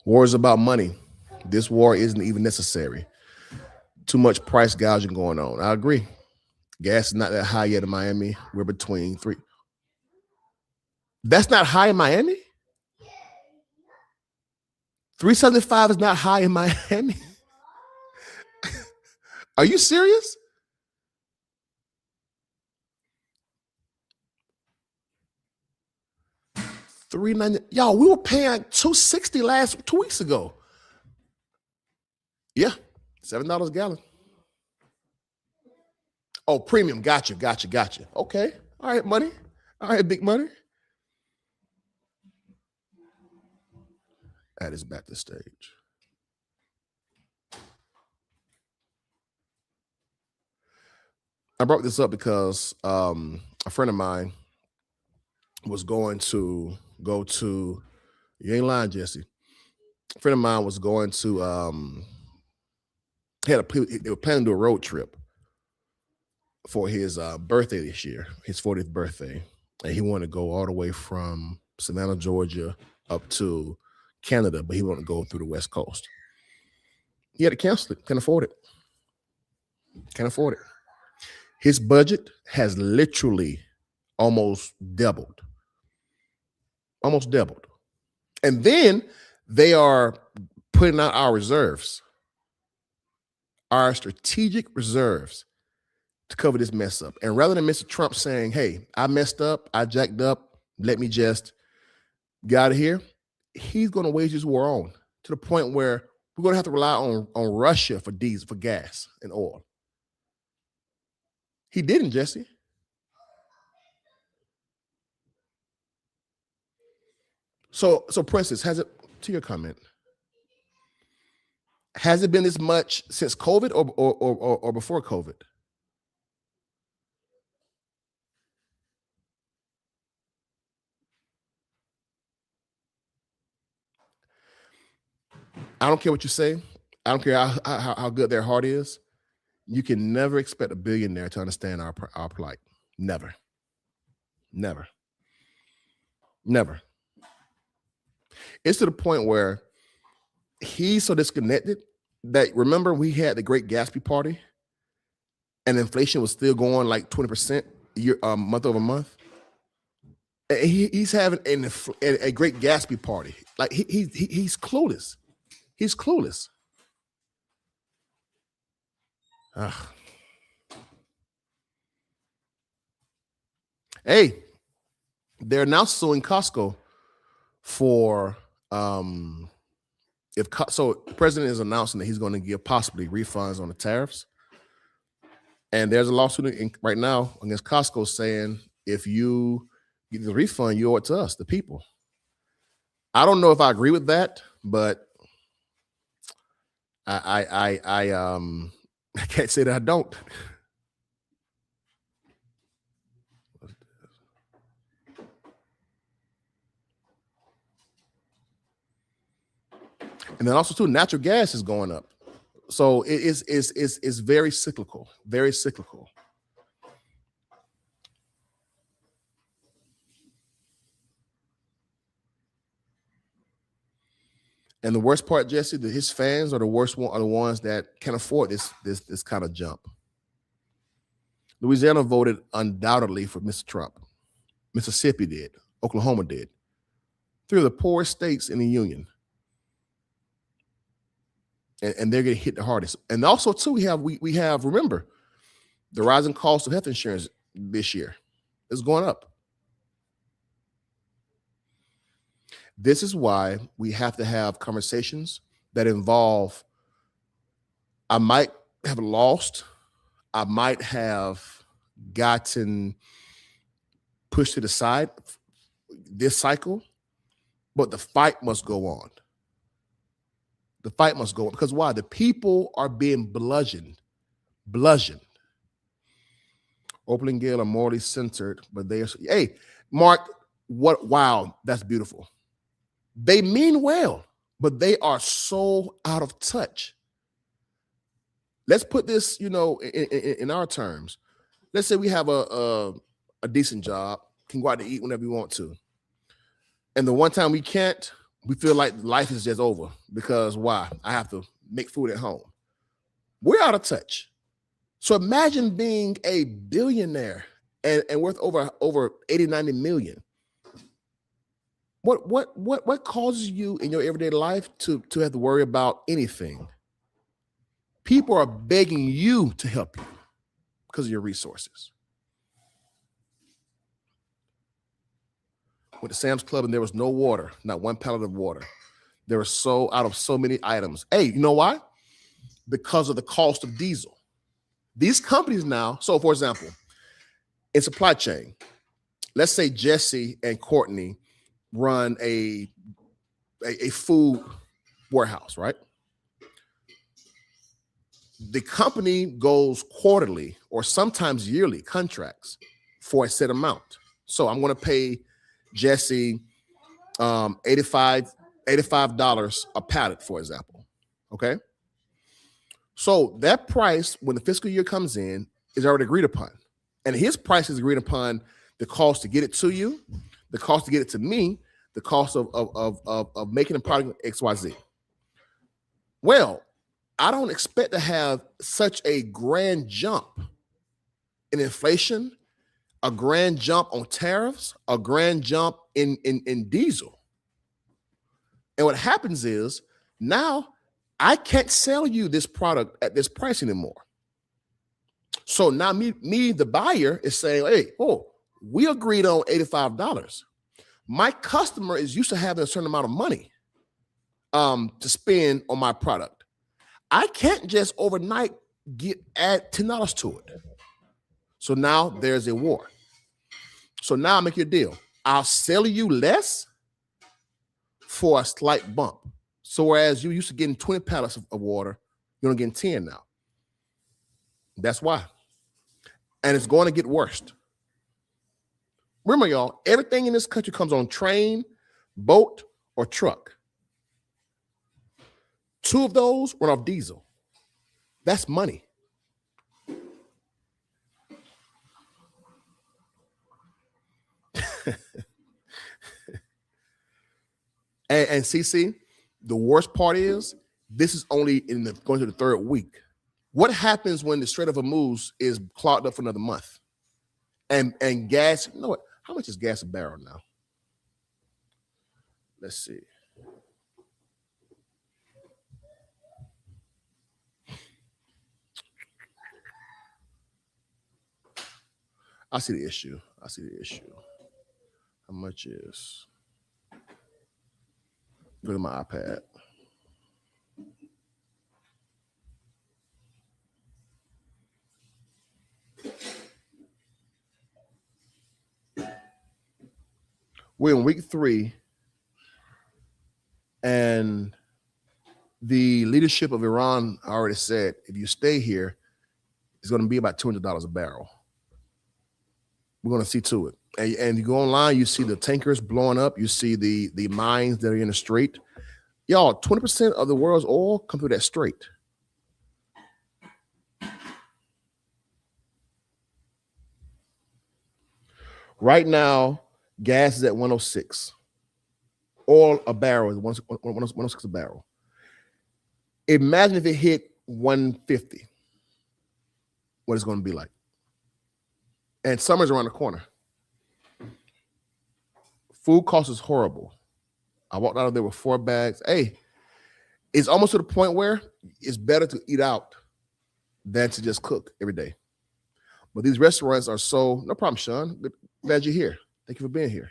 S1: War is about money. This war isn't even necessary. Too much price gouging going on. I agree. Gas is not that high yet in Miami. We're between 3. That's not high in Miami? $3.75 is not high in Miami? Are you serious? $3.90. Y'all, we were paying $2.60 2 weeks ago. Yeah, $7 a gallon. Oh, premium. Gotcha. Okay. All right, money. All right, big money. That is back to stage. I brought this up because a friend of mine was going to go to, you ain't lying, Jesse. A friend of mine was going to, they were planning to do a road trip for his birthday this year, his 40th birthday. And he wanted to go all the way from Savannah, Georgia up to Canada, but he wanted to go through the West Coast. He had to cancel it. Can't afford it. His budget has literally almost doubled. And then they are putting out our reserves, our strategic reserves to cover this mess up. And rather than Mr. Trump saying, hey, I messed up, I jacked up, let me just get out of here, he's going to wage his war on to the point where we're going to have to rely on Russia for diesel, for gas and oil. He didn't, Jesse. So Princess, has it, to your comment, has it been this much since COVID or before COVID? I don't care what you say. I don't care how good their heart is. You can never expect a billionaire to understand our plight. Never. It's to the point where he's so disconnected that, remember, we had the Great Gatsby party and inflation was still going like 20% month over month. He's having a Great Gatsby party. Like he's clueless. He's clueless. Hey, they're now suing Costco for so the president is announcing that he's going to give possibly refunds on the tariffs. And there's a lawsuit right now against Costco saying if you get the refund, you owe it to us, the people. I don't know if I agree with that, but I can't say that I don't. And then also too, natural gas is going up. So it's very cyclical, very cyclical. And the worst part, Jesse, that his fans are the worst one, are the ones that can afford this kind of jump. Louisiana voted undoubtedly for Mr. Trump. Mississippi did. Oklahoma did. 3 of the poorest states in the union. And they're going to hit the hardest. And also, too, we have, remember, the rising cost of health insurance this year is going up. This is why we have to have conversations that involve, I might have lost, I might have gotten pushed to the side this cycle, but the fight must go on. The fight must go on. Because why? The people are being bludgeoned. Opal and Gail are morally centered, but they are, hey, Mark, wow, that's beautiful. They mean well, but they are so out of touch. Let's put this, in our terms. Let's say we have a decent job, can go out to eat whenever we want to. And the one time we can't, we feel like life is just over because why? I have to make food at home. We're out of touch. So imagine being a billionaire and worth over 80, 90 million. What causes you in your everyday life to have to worry about anything? People are begging you to help you because of your resources. Went to Sam's Club and there was no water, not one pallet of water. They were so out of so many items. Hey, you know why? Because of the cost of diesel. These companies now, so for example, in supply chain, let's say Jesse and Courtney run a food warehouse, right? The company goes quarterly or sometimes yearly contracts for a set amount. So I'm going to pay Jesse $85 a pallet, for example. Okay. So that price, when the fiscal year comes in, is already agreed upon. And his price is agreed upon the cost to get it to you, the cost to get it to me, the cost of making a product XYZ. Well, I don't expect to have such a grand jump in inflation, a grand jump on tariffs, a grand jump in diesel. And what happens is now I can't sell you this product at this price anymore. So now me, the buyer, is saying, hey, we agreed on $85. My customer is used to having a certain amount of money to spend on my product. I can't just overnight add $10 to it. So now there's a war. So now I make you a deal. I'll sell you less for a slight bump. So whereas you used to getting 20 pallets of water, you're only getting 10 now. That's why. And it's going to get worse. Remember, y'all, everything in this country comes on train, boat, or truck. 2 of those run off diesel. That's money. and CC, the worst part is this is only going to the 3rd week. What happens when the Strait of Hormuz is clogged up for another month? And gas, you know what? How much is gas a barrel now? Let's see. I see the issue. How much is? Go to my iPad. We're in week 3, and the leadership of Iran already said, if you stay here, it's going to be about $200 a barrel. We're going to see to it. And you go online, you see the tankers blowing up. You see the mines that are in the strait. Y'all, 20% of the world's oil comes through that strait. Right now, gas is at 106. Oil a barrel is 106 a barrel. Imagine if it hit 150. What it's going to be like. And summer's around the corner. Food cost is horrible. I walked out of there with 4 bags. Hey, it's almost to the point where it's better to eat out than to just cook every day. But these restaurants are so, no problem, Sean. Glad you're here. Thank you for being here.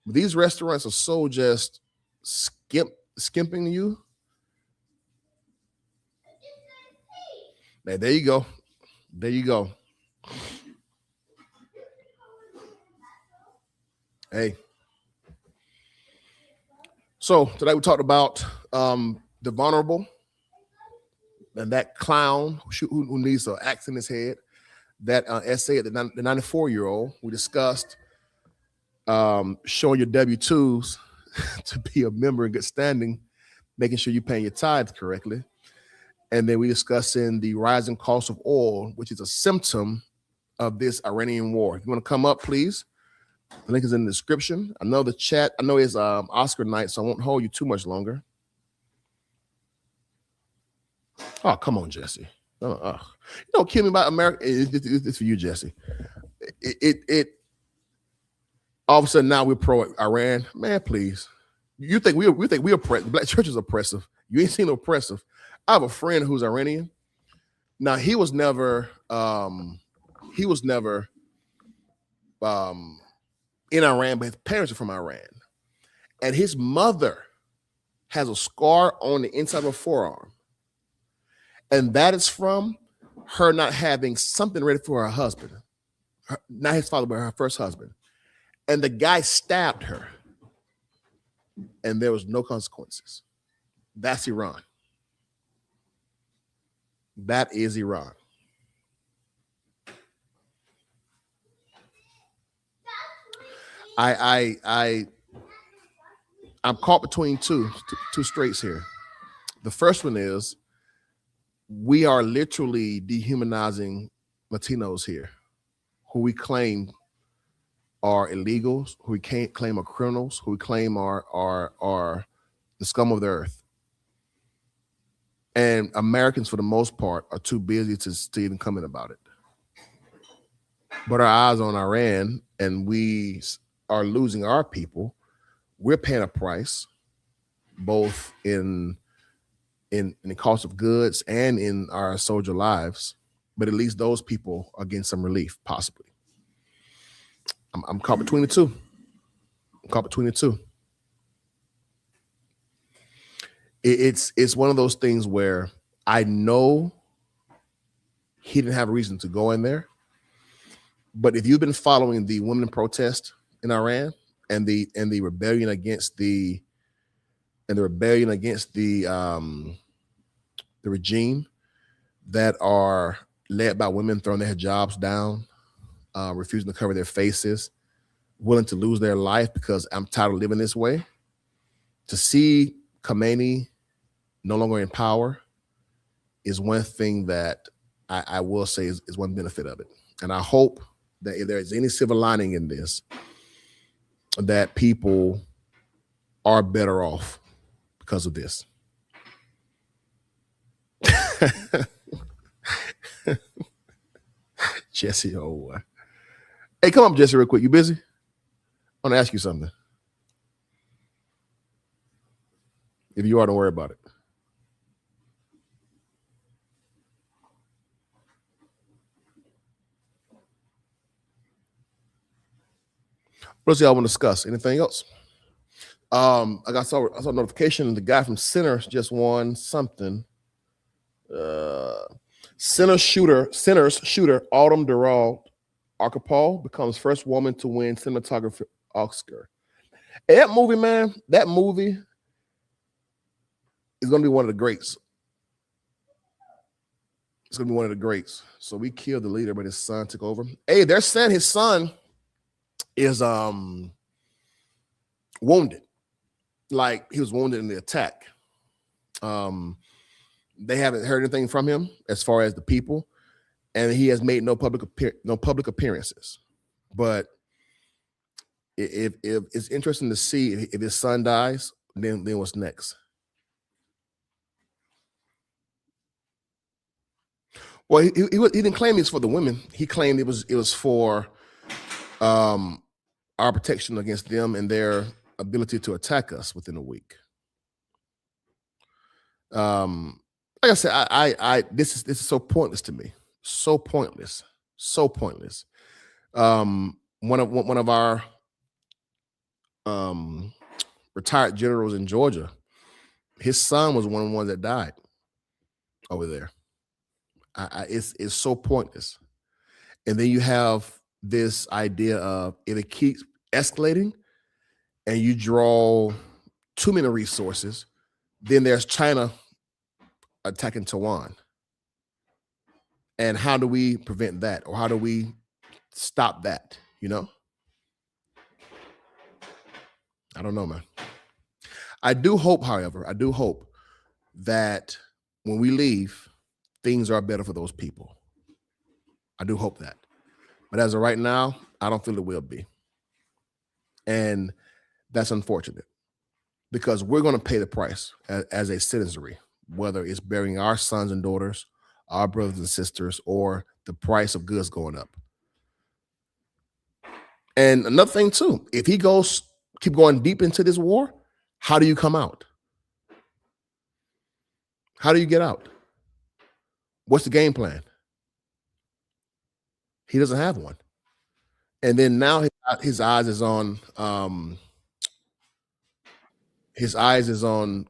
S1: But these restaurants are so just skimping you. There you go. There you go. Hey. So today we talked about the vulnerable and that clown who needs an axe in his head. That essay at the 94-year-old. We discussed showing your W-2s to be a member in good standing, making sure you're paying your tithes correctly. And then we discussing the rising cost of oil, which is a symptom of this Iranian war. If you want to come up, please. The link is in the description. I know the chat. I know it's Oscar night, so I won't hold you too much longer. Oh, come on, Jesse. You know, kill me about America. It's for you, Jesse. All of a sudden now we're pro Iran. Man, please. You think we oppress? The Black church is oppressive. You ain't seen no oppressive. I have a friend who's Iranian. Now he was never in Iran, but his parents are from Iran. And his mother has a scar on the inside of her forearm. And that is from her not having something ready for her husband. Not his father, but her first husband. And the guy stabbed her. And there was no consequences. That's Iran. That is Iran. I'm caught between two straits here. The first one is we are literally dehumanizing Latinos here, who we claim are illegals, who we can't claim are criminals, who we claim are the scum of the earth. And Americans, for the most part, are too busy to even comment about it. But our eyes on Iran, and we are losing our people. We're paying a price, both in the cost of goods and in our soldier lives. But at least those people are getting some relief, possibly. I'm caught between the two. It's one of those things where I know he didn't have a reason to go in there. But if you've been following the women protest in Iran and the rebellion against the regime that are led by women throwing their hijabs down, refusing to cover their faces, willing to lose their life because I'm tired of living this way, to see Khomeini no longer in power is one thing that I will say is one benefit of it. And I hope that if there is any silver lining in this, that people are better off because of this. Jesse, oh boy. Hey, come up, Jesse, real quick. You busy? I want to ask you something. If you are, don't worry about it. What else y'all want to discuss? Anything else? I saw a notification. The guy from Sinners just won something. Sinners shooter Autumn Durrell Archipel becomes first woman to win cinematography Oscar. And that movie, man, is going to be one of the greats. It's going to be one of the greats. So we killed the leader, but his son took over. Hey, they're saying his son is wounded. Like he was wounded in the attack. They haven't heard anything from him as far as the people, and he has made no public appearances. But if it's interesting to see if his son dies, then what's next? Well, he didn't claim it's for the women. He claimed it was for our protection against them and their ability to attack us within a week. Like I said, I this is so pointless to me. So pointless. One of our retired generals in Georgia, his son was one of the ones that died over there. It's so pointless. And then you have this idea of if it keeps escalating and you draw too many resources, then there's China attacking Taiwan. And how do we prevent that? Or how do we stop that? You know? I don't know, man. I do hope, however, that when we leave, things are better for those people. I do hope that. But as of right now, I don't feel it will be. And that's unfortunate because we're going to pay the price as a citizenry, whether it's burying our sons and daughters, our brothers and sisters, or the price of goods going up. And another thing too, if he keep going deep into this war, how do you come out? How do you get out? What's the game plan? He doesn't have one. And then now his eyes is on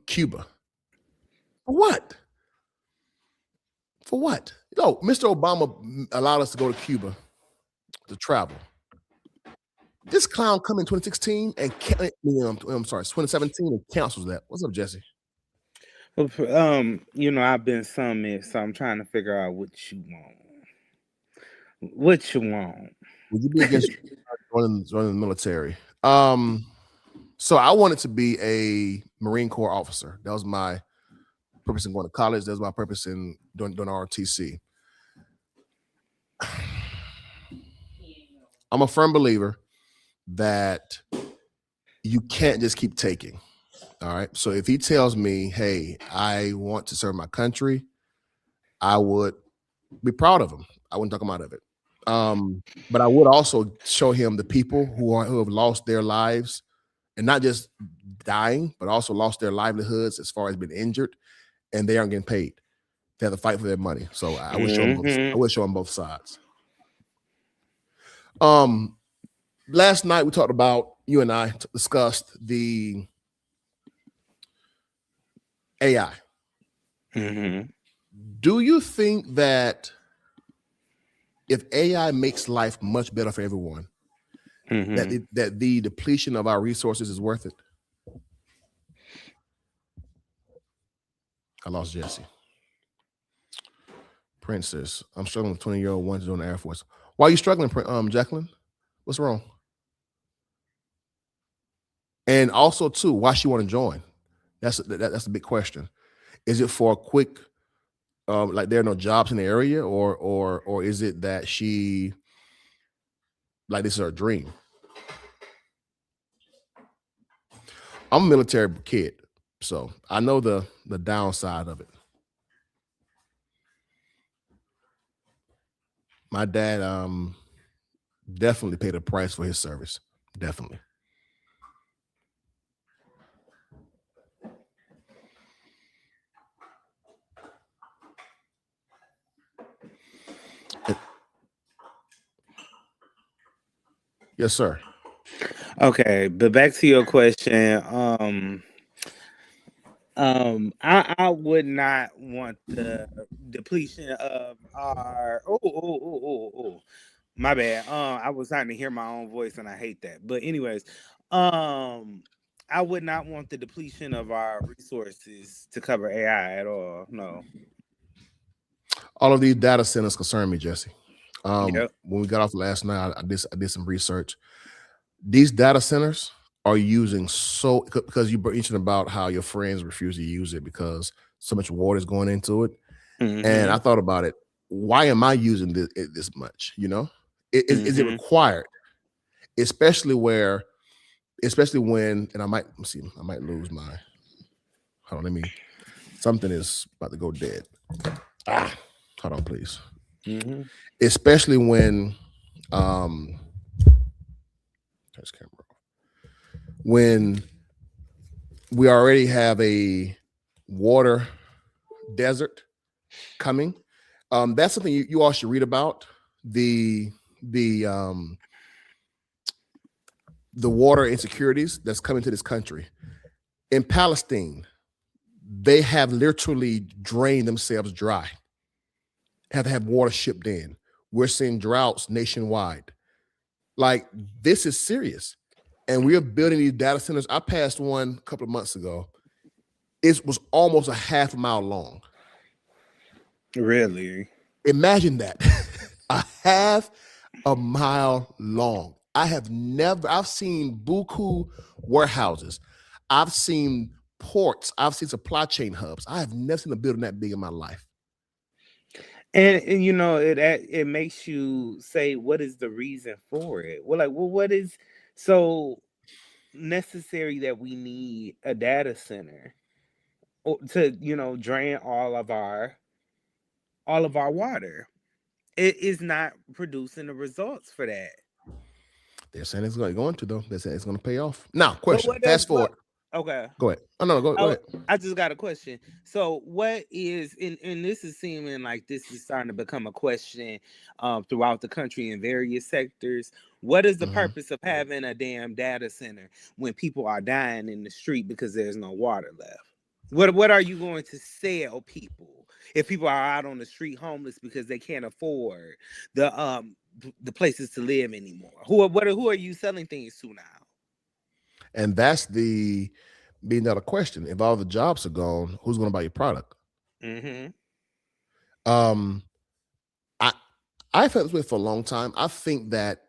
S1: Cuba. For what? For what? No, Mr. Obama allowed us to go to Cuba to travel. This clown come in 2016 and I'm sorry, 2017 and cancels that. What's up, Jesse?
S9: Well, you know, I've been summoned, so I'm trying to figure out what you want. What you want?
S1: Would you be against joining the military? So I wanted to be a Marine Corps officer. That was my purpose in going to college. That was my purpose in doing ROTC. I'm a firm believer that you can't just keep taking. All right. So if he tells me, hey, I want to serve my country, I would be proud of him. I wouldn't talk him out of it. But I would also show him the people who have lost their lives, and not just dying, but also lost their livelihoods as far as being injured, and they aren't getting paid. They have to fight for their money. So I would show them. I would show them both sides. Last night we talked about, you and I discussed the AI. Do you think that if AI makes life much better for everyone, that the depletion of our resources is worth it? I lost Jesse. Princess, I'm struggling with 20-year-old one to join the Air Force. Why are you struggling, Jacqueline? What's wrong? And also, too, why she want to join? That's a big question. Is it for a quick, like there are no jobs in the area, or is it that she, like this is her dream? I'm a military kid, so I know the downside of it. My dad definitely paid a price for his service. Definitely. Yes, sir.
S9: Okay, but back to your question. I would not want the depletion of our. My bad. I was starting to hear my own voice, and I hate that. But anyways, I would not want the depletion of our resources to cover AI at all. No.
S1: All of these data centers concern me, Jesse.
S9: Yep.
S1: When we got off last night, I did some research. These data centers are using because you mentioned about how your friends refuse to use it because so much water is going into it. And I thought about it. Why am I using this much? You know, is it required? Especially when, and I might lose my. Hold on, something is about to go dead. Hold on, please. Especially when, when we already have a water desert coming. That's something you all should read about. The water insecurities that's coming to this country. In Palestine, they have literally drained themselves dry. Have to have water shipped in. We're seeing droughts nationwide. Like, this is serious. And we are building these data centers. I passed one a couple of months ago. It was almost a half a mile long.
S9: Really?
S1: Imagine that. A half a mile long. I've seen buku warehouses. I've seen ports. I've seen supply chain hubs. I have never seen a building that big in my life.
S9: And you know, it makes you say, what is the reason for it? Well, what is so necessary that we need a data center to, you know, drain all of our water? It is not producing the results for that.
S1: They're saying it's going to though. They're saying it's going to pay off. Now, question. Fast forward.
S9: Okay.
S1: Go ahead. Oh no, go
S9: Oh,
S1: ahead.
S9: I just got a question. So, what is, and this is seeming like this is starting to become a question throughout the country in various sectors. What is the
S1: Mhm.
S9: purpose of having a damn data center when people are dying in the street because there's no water left? What are you going to sell people if people are out on the street homeless because they can't afford the places to live anymore? Who are you selling things to now?
S1: And that's the being that a question. If all the jobs are gone, who's going to buy your product?
S9: Mm-hmm.
S1: Um, I I've felt this way for a long time. I think that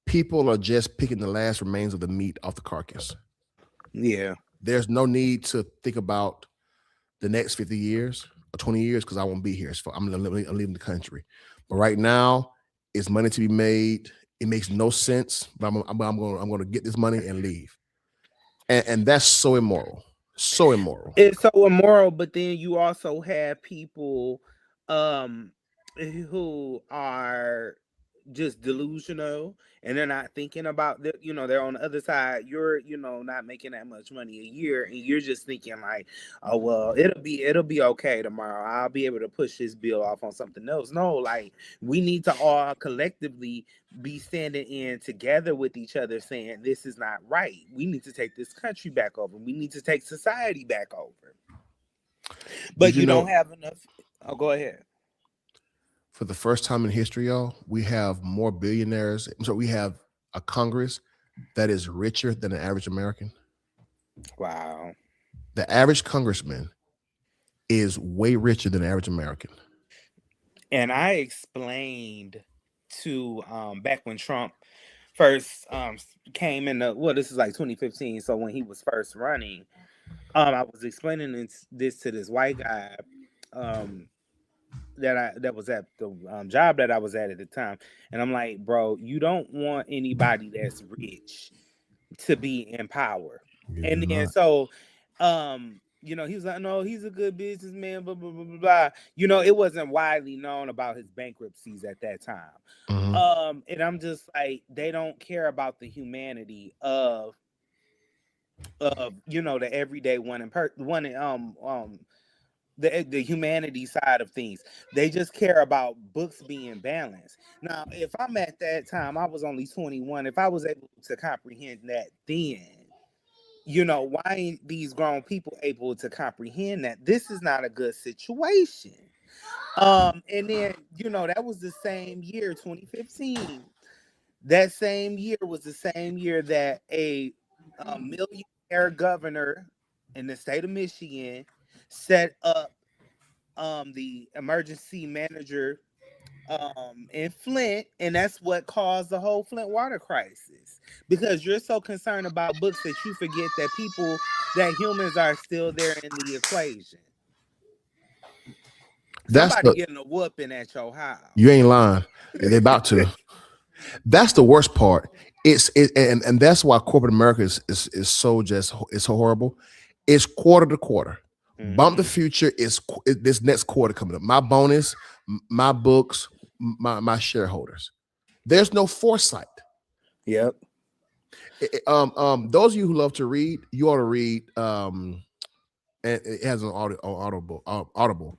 S1: people are just picking the last remains of the meat off the carcass.
S9: Yeah.
S1: There's no need to think about the next 50 years or 20 years because I won't be here. I'm leaving the country. But right now, it's money to be made. It makes no sense, but I'm going to get this money and leave. And that's so immoral. So immoral.
S9: It's so immoral, but then you also have people um who are just delusional and they're not thinking about they're on the other side. You're not making that much money a year and you're just thinking like, oh well, it'll be okay tomorrow. I'll be able to push this bill off on something else. No, like we need to all collectively be standing in together with each other saying this is not right. We need to take this country back over. We need to take society back over. But
S1: Did you
S9: you
S1: know
S9: don't have enough. Oh, go ahead.
S1: for the first time in history, y'all, we have more billionaires. So we have a Congress that is richer than the average American.
S9: Wow.
S1: The average congressman is way richer than the average American.
S9: And I explained to back when Trump first came in this is like 2015. So when he was first running, I was explaining this to this white guy that was at the job that I was at the time. And I'm like, bro, you don't want anybody that's rich to be in power. And then so he was like, no, he's a good businessman, blah, blah, blah, blah, blah. It wasn't widely known about his bankruptcies at that time.
S1: Mhm.
S9: And I'm just like, they don't care about the humanity of the everyday the humanity side of things. They just care about books being balanced. Now, if I'm at that time, I was only 21. If I was able to comprehend that then, why ain't these grown people able to comprehend that this is not a good situation? And then, that was the same year, 2015. That same year was the same year that a millionaire governor in the state of Michigan set up the emergency manager in Flint, and that's what caused the whole Flint water crisis. Because you're so concerned about books that you forget that humans are still there in the equation. Somebody getting a whooping at your house.
S1: You ain't lying. They're about to. That's the worst part. And that's why corporate America is so it's so horrible. It's quarter to quarter. Bump the future is this next quarter coming up. My bonus, my books, my shareholders. There's no foresight.
S9: Yep.
S1: Those of you who love to read, you ought to read. And it has an Audible.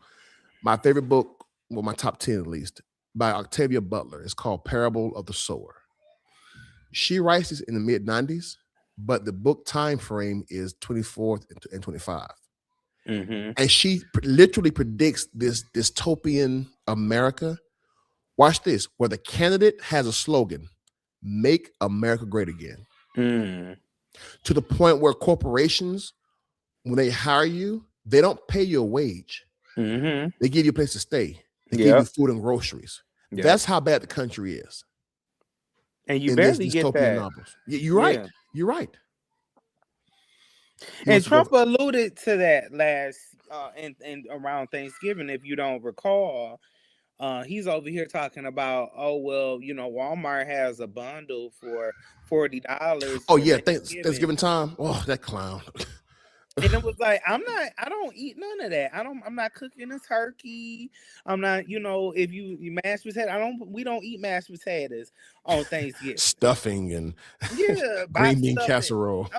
S1: My favorite book, well, my top 10 at least, by Octavia Butler. It's called Parable of the Sower. She writes this in the mid 90s, but the book time frame is 24 and 25.
S9: Mm-hmm.
S1: And she literally predicts this dystopian America. Watch this, where the candidate has a slogan, "Make America Great Again." To the point where corporations, when they hire you, they don't pay you a wage.
S9: Mm-hmm.
S1: They give you a place to stay. They give you food and groceries.
S9: Yep.
S1: That's how bad the country is.
S9: And you barely get that.
S1: Novels. You're right.
S9: Yeah.
S1: You're right.
S9: And Trump alluded to that last and around Thanksgiving, if you don't recall. He's over here talking about, oh well, Walmart has a bundle for $40.
S1: Oh yeah, Thanksgiving time. Oh, that clown.
S9: And it was like, I don't eat none of that. I'm not cooking a turkey. I'm not, if you mashed potato, we don't eat mashed potatoes on Thanksgiving.
S1: Stuffing and
S9: Yeah,
S1: green
S9: box
S1: bean
S9: stuffing.
S1: casserole.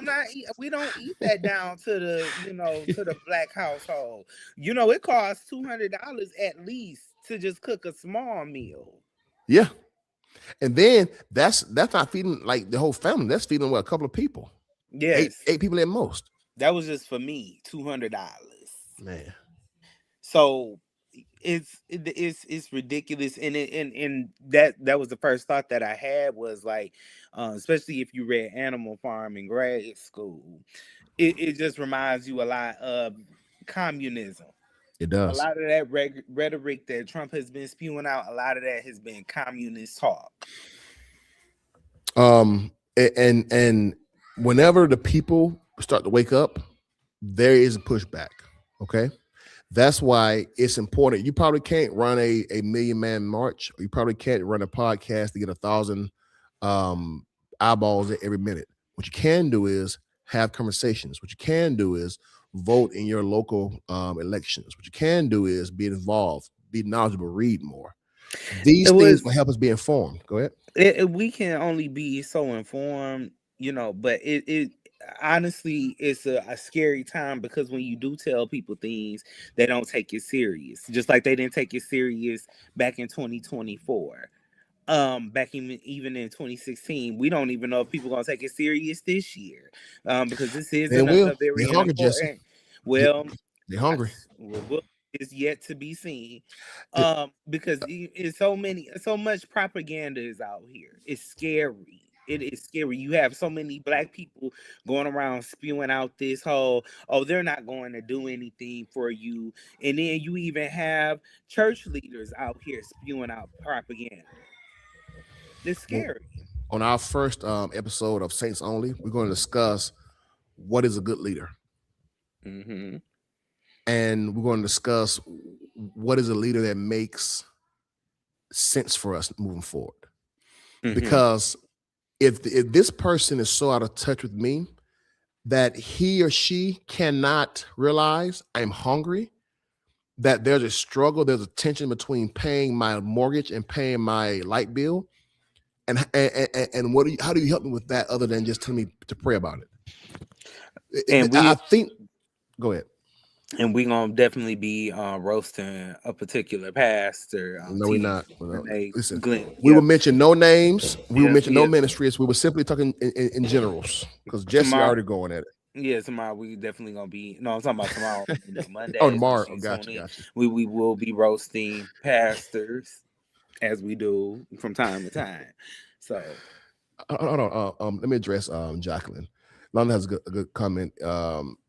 S9: We don't eat that down to the, to the black household. It costs $200 at least to just cook a small meal.
S1: Yeah. And then that's not feeding like the whole family. That's feeding a couple of people.
S9: Yes.
S1: Eight people at most.
S9: That was just for me, $200.
S1: Man.
S9: So it's ridiculous, and that was the first thought that I had was like, especially if you read Animal Farm in grade school, it just reminds you a lot of communism.
S1: It does.
S9: A lot of that rhetoric that Trump has been spewing out, a lot of that has been communist talk.
S1: And whenever the people start to wake up, there is a pushback. Okay. That's why it's important. You probably can't run a million-man march, or you probably can't run a podcast to get 1,000 eyeballs every minute. What you can do is have conversations. What you can do is vote in your local elections. What you can do is be involved, be knowledgeable, read more. These things will help us be informed. Go ahead.
S9: We can only be so informed, but it honestly, it's a scary time, because when you do tell people things, they don't take it serious. Just like they didn't take it serious back in 2024. Back even in 2016, we don't even know if people are gonna take it serious this year. Because this is a very important. Well,
S1: they're hungry.
S9: Is yet to be seen. Because it's so much propaganda is out here. It's scary. It is scary. You have so many black people going around spewing out this whole, they're not going to do anything for you. And then you even have church leaders out here spewing out propaganda. It's scary.
S1: On our first episode of Saints Only, we're going to discuss what is a good leader.
S9: Mm-hmm.
S1: And we're going to discuss what is a leader that makes sense for us moving forward. Mm-hmm. Because if this person is so out of touch with me that he or she cannot realize I'm hungry, that there's a struggle, there's a tension between paying my mortgage and paying my light bill, and how do you help me with that other than just telling me to pray about it? And I think, go ahead.
S9: And we're going to definitely be roasting a particular pastor.
S1: No, we're not. Listen,
S9: Glenn,
S1: we will mention no names. We will mention no ministries. We were simply talking in generals, because Jesse already going at it.
S9: Yeah, tomorrow we definitely going to be, I'm talking about tomorrow, Monday.
S1: Tomorrow. Gotcha.
S9: We will be roasting pastors, as we do from time to time. So,
S1: hold on. Let me address Jacqueline. London has a good comment.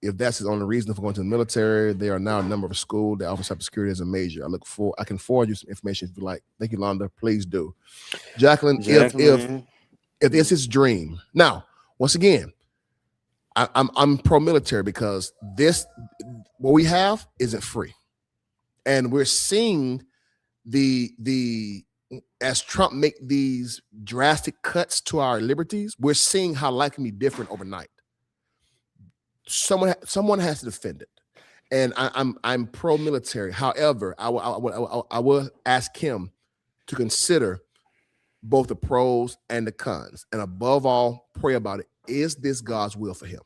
S1: If that's his only reason for going to the military, there are now a number of schools that offer cybersecurity as a major. I can forward you some information if you like. Thank you, Londa. Please do. Jacqueline. If it's his dream. Now, once again, I'm pro-military, because what we have isn't free. And we're seeing as Trump make these drastic cuts to our liberties, we're seeing how life can be different overnight. Someone has to defend it, and I'm pro-military. However, I will ask him to consider both the pros and the cons, and above all, pray about it. Is this God's will for him?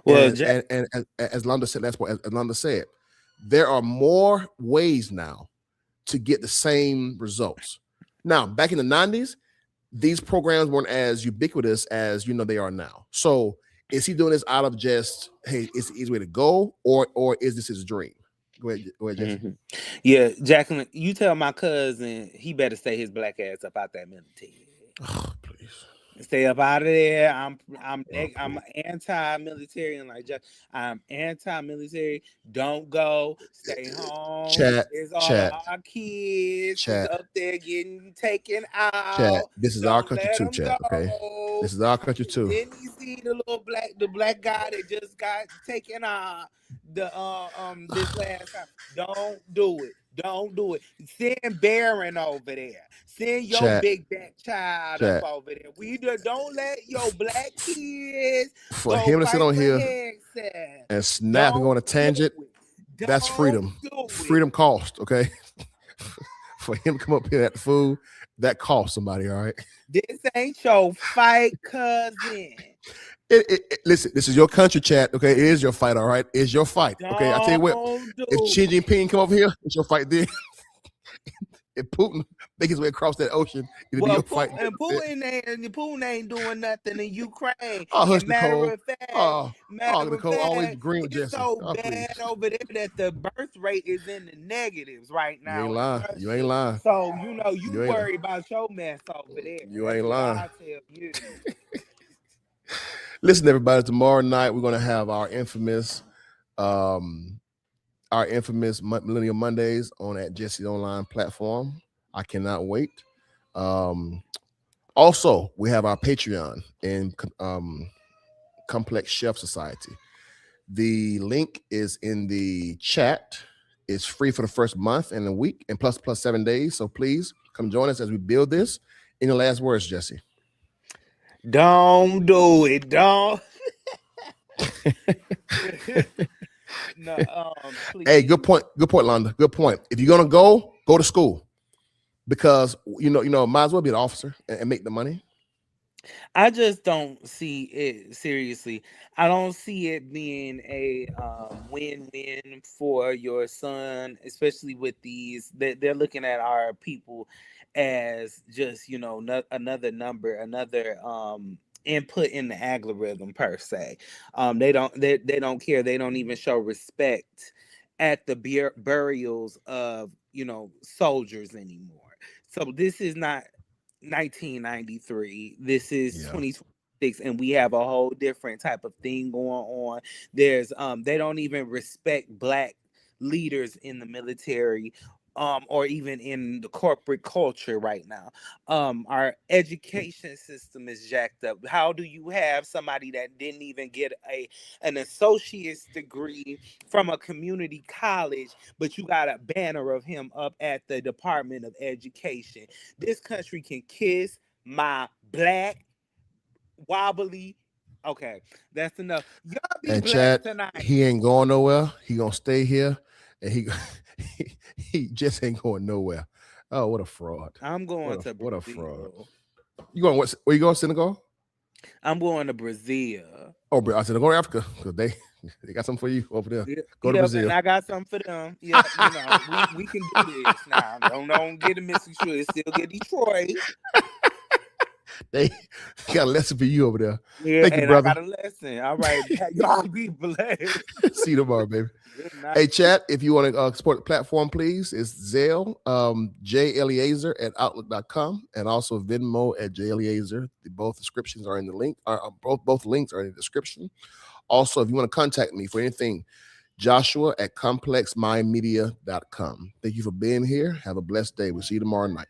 S1: Well, and as Londa said, as Londa said, there are more ways now to get the same results. Now, back in the 90s, these programs weren't as ubiquitous as they are now. So is he doing this out of just, hey, it's the easy way to go, or is this his dream? Go ahead, Jesse.
S9: Mm-hmm. Yeah, Jacqueline, you tell my cousin he better stay his black ass up out that military.
S1: Oh, please.
S9: Stay up out of there. I'm anti-military, and I'm anti-military. Don't go. Stay home. It's all our kids up there getting taken out.
S1: Chat. This is our country too, chat. Okay. This is our country too.
S9: Didn't you see the black guy that just got taken out this last time? Don't do it. Don't do it. Send Baron over there. Send your
S1: Chat.
S9: big back child up over there. We don't let your black kids
S1: For
S9: go
S1: him to sit
S9: fight
S1: on
S9: for
S1: here
S9: access.
S1: and snap and go on a tangent, that's freedom. Freedom cost, okay? For him to come up here at the food, that cost somebody, all right?
S9: This ain't your fight, cousin.
S1: Listen, this is your country, chat, okay? It is your fight, all right? It's your fight, okay? I tell you what, if Xi Jinping come over here, it's your fight then. If Putin make his way across that ocean, it'll be your fight.
S9: And Putin ain't doing nothing in Ukraine.
S1: Oh, hush,
S9: matter
S1: Nicole.
S9: of fact,
S1: Nicole, always green with
S9: it's
S1: Jesse.
S9: so bad over there that the birth rate is in the negatives right now.
S1: You ain't lying. You ain't lying.
S9: So you worry about your mess over there.
S1: You ain't lying.
S9: I tell you.
S1: Listen, everybody. Tomorrow night we're gonna have our infamous Millennial Mondays on at Jesse Online platform. I cannot wait. Also, we have our Patreon in Complex Chef Society. The link is in the chat. It's free for the first month and a week, and plus 7 days. So please come join us as we build this. Any last words, Jesse?
S9: Don't do it. Don't. No,
S1: hey, good point, Londa. Good point. If you're gonna go to school, because you know, might as well be an officer and make the money.
S9: I just don't see it seriously. I don't see it being a win-win for your son, especially with these. They're looking at our people as just another number, another input in the algorithm per se. They don't care. They don't even show respect at the burials of soldiers anymore. So this is not 1993. This is 2026, and we have a whole different type of thing going on. There's they don't even respect black leaders in the military. Or even in the corporate culture right now. Our education system is jacked up. How do you have somebody that didn't even get an associate's degree from a community college, but you got a banner of him up at the Department of Education? This country can kiss my black wobbly. Okay, that's enough. Y'all be
S1: and
S9: blessed
S1: Chad,
S9: tonight.
S1: He ain't going nowhere. He gonna stay here, and he just ain't going nowhere. Oh, what a fraud!
S9: I'm going to Brazil.
S1: What a fraud! You going where you going? Senegal?
S9: I'm going to Brazil.
S1: Oh, I said go to Africa because they got something for you over there. Go to Brazil.
S9: And I got something for them. Yeah, we can do this now. Don't get a misconstrued. Still get Detroit.
S1: They got a lesson for you over there.
S9: Yeah,
S1: thank you, brother.
S9: I got a lesson. All right, y'all be blessed.
S1: See you tomorrow, baby. Hey, chat, if you want to support the platform, please, it's Zelle, Ele'azear at outlook.com, and also Venmo at Ele'azear. Both descriptions are in the link. Both links are in the description. Also, if you want to contact me for anything, Joshua at complexmindmedia.com. Thank you for being here. Have a blessed day. We'll see you tomorrow night.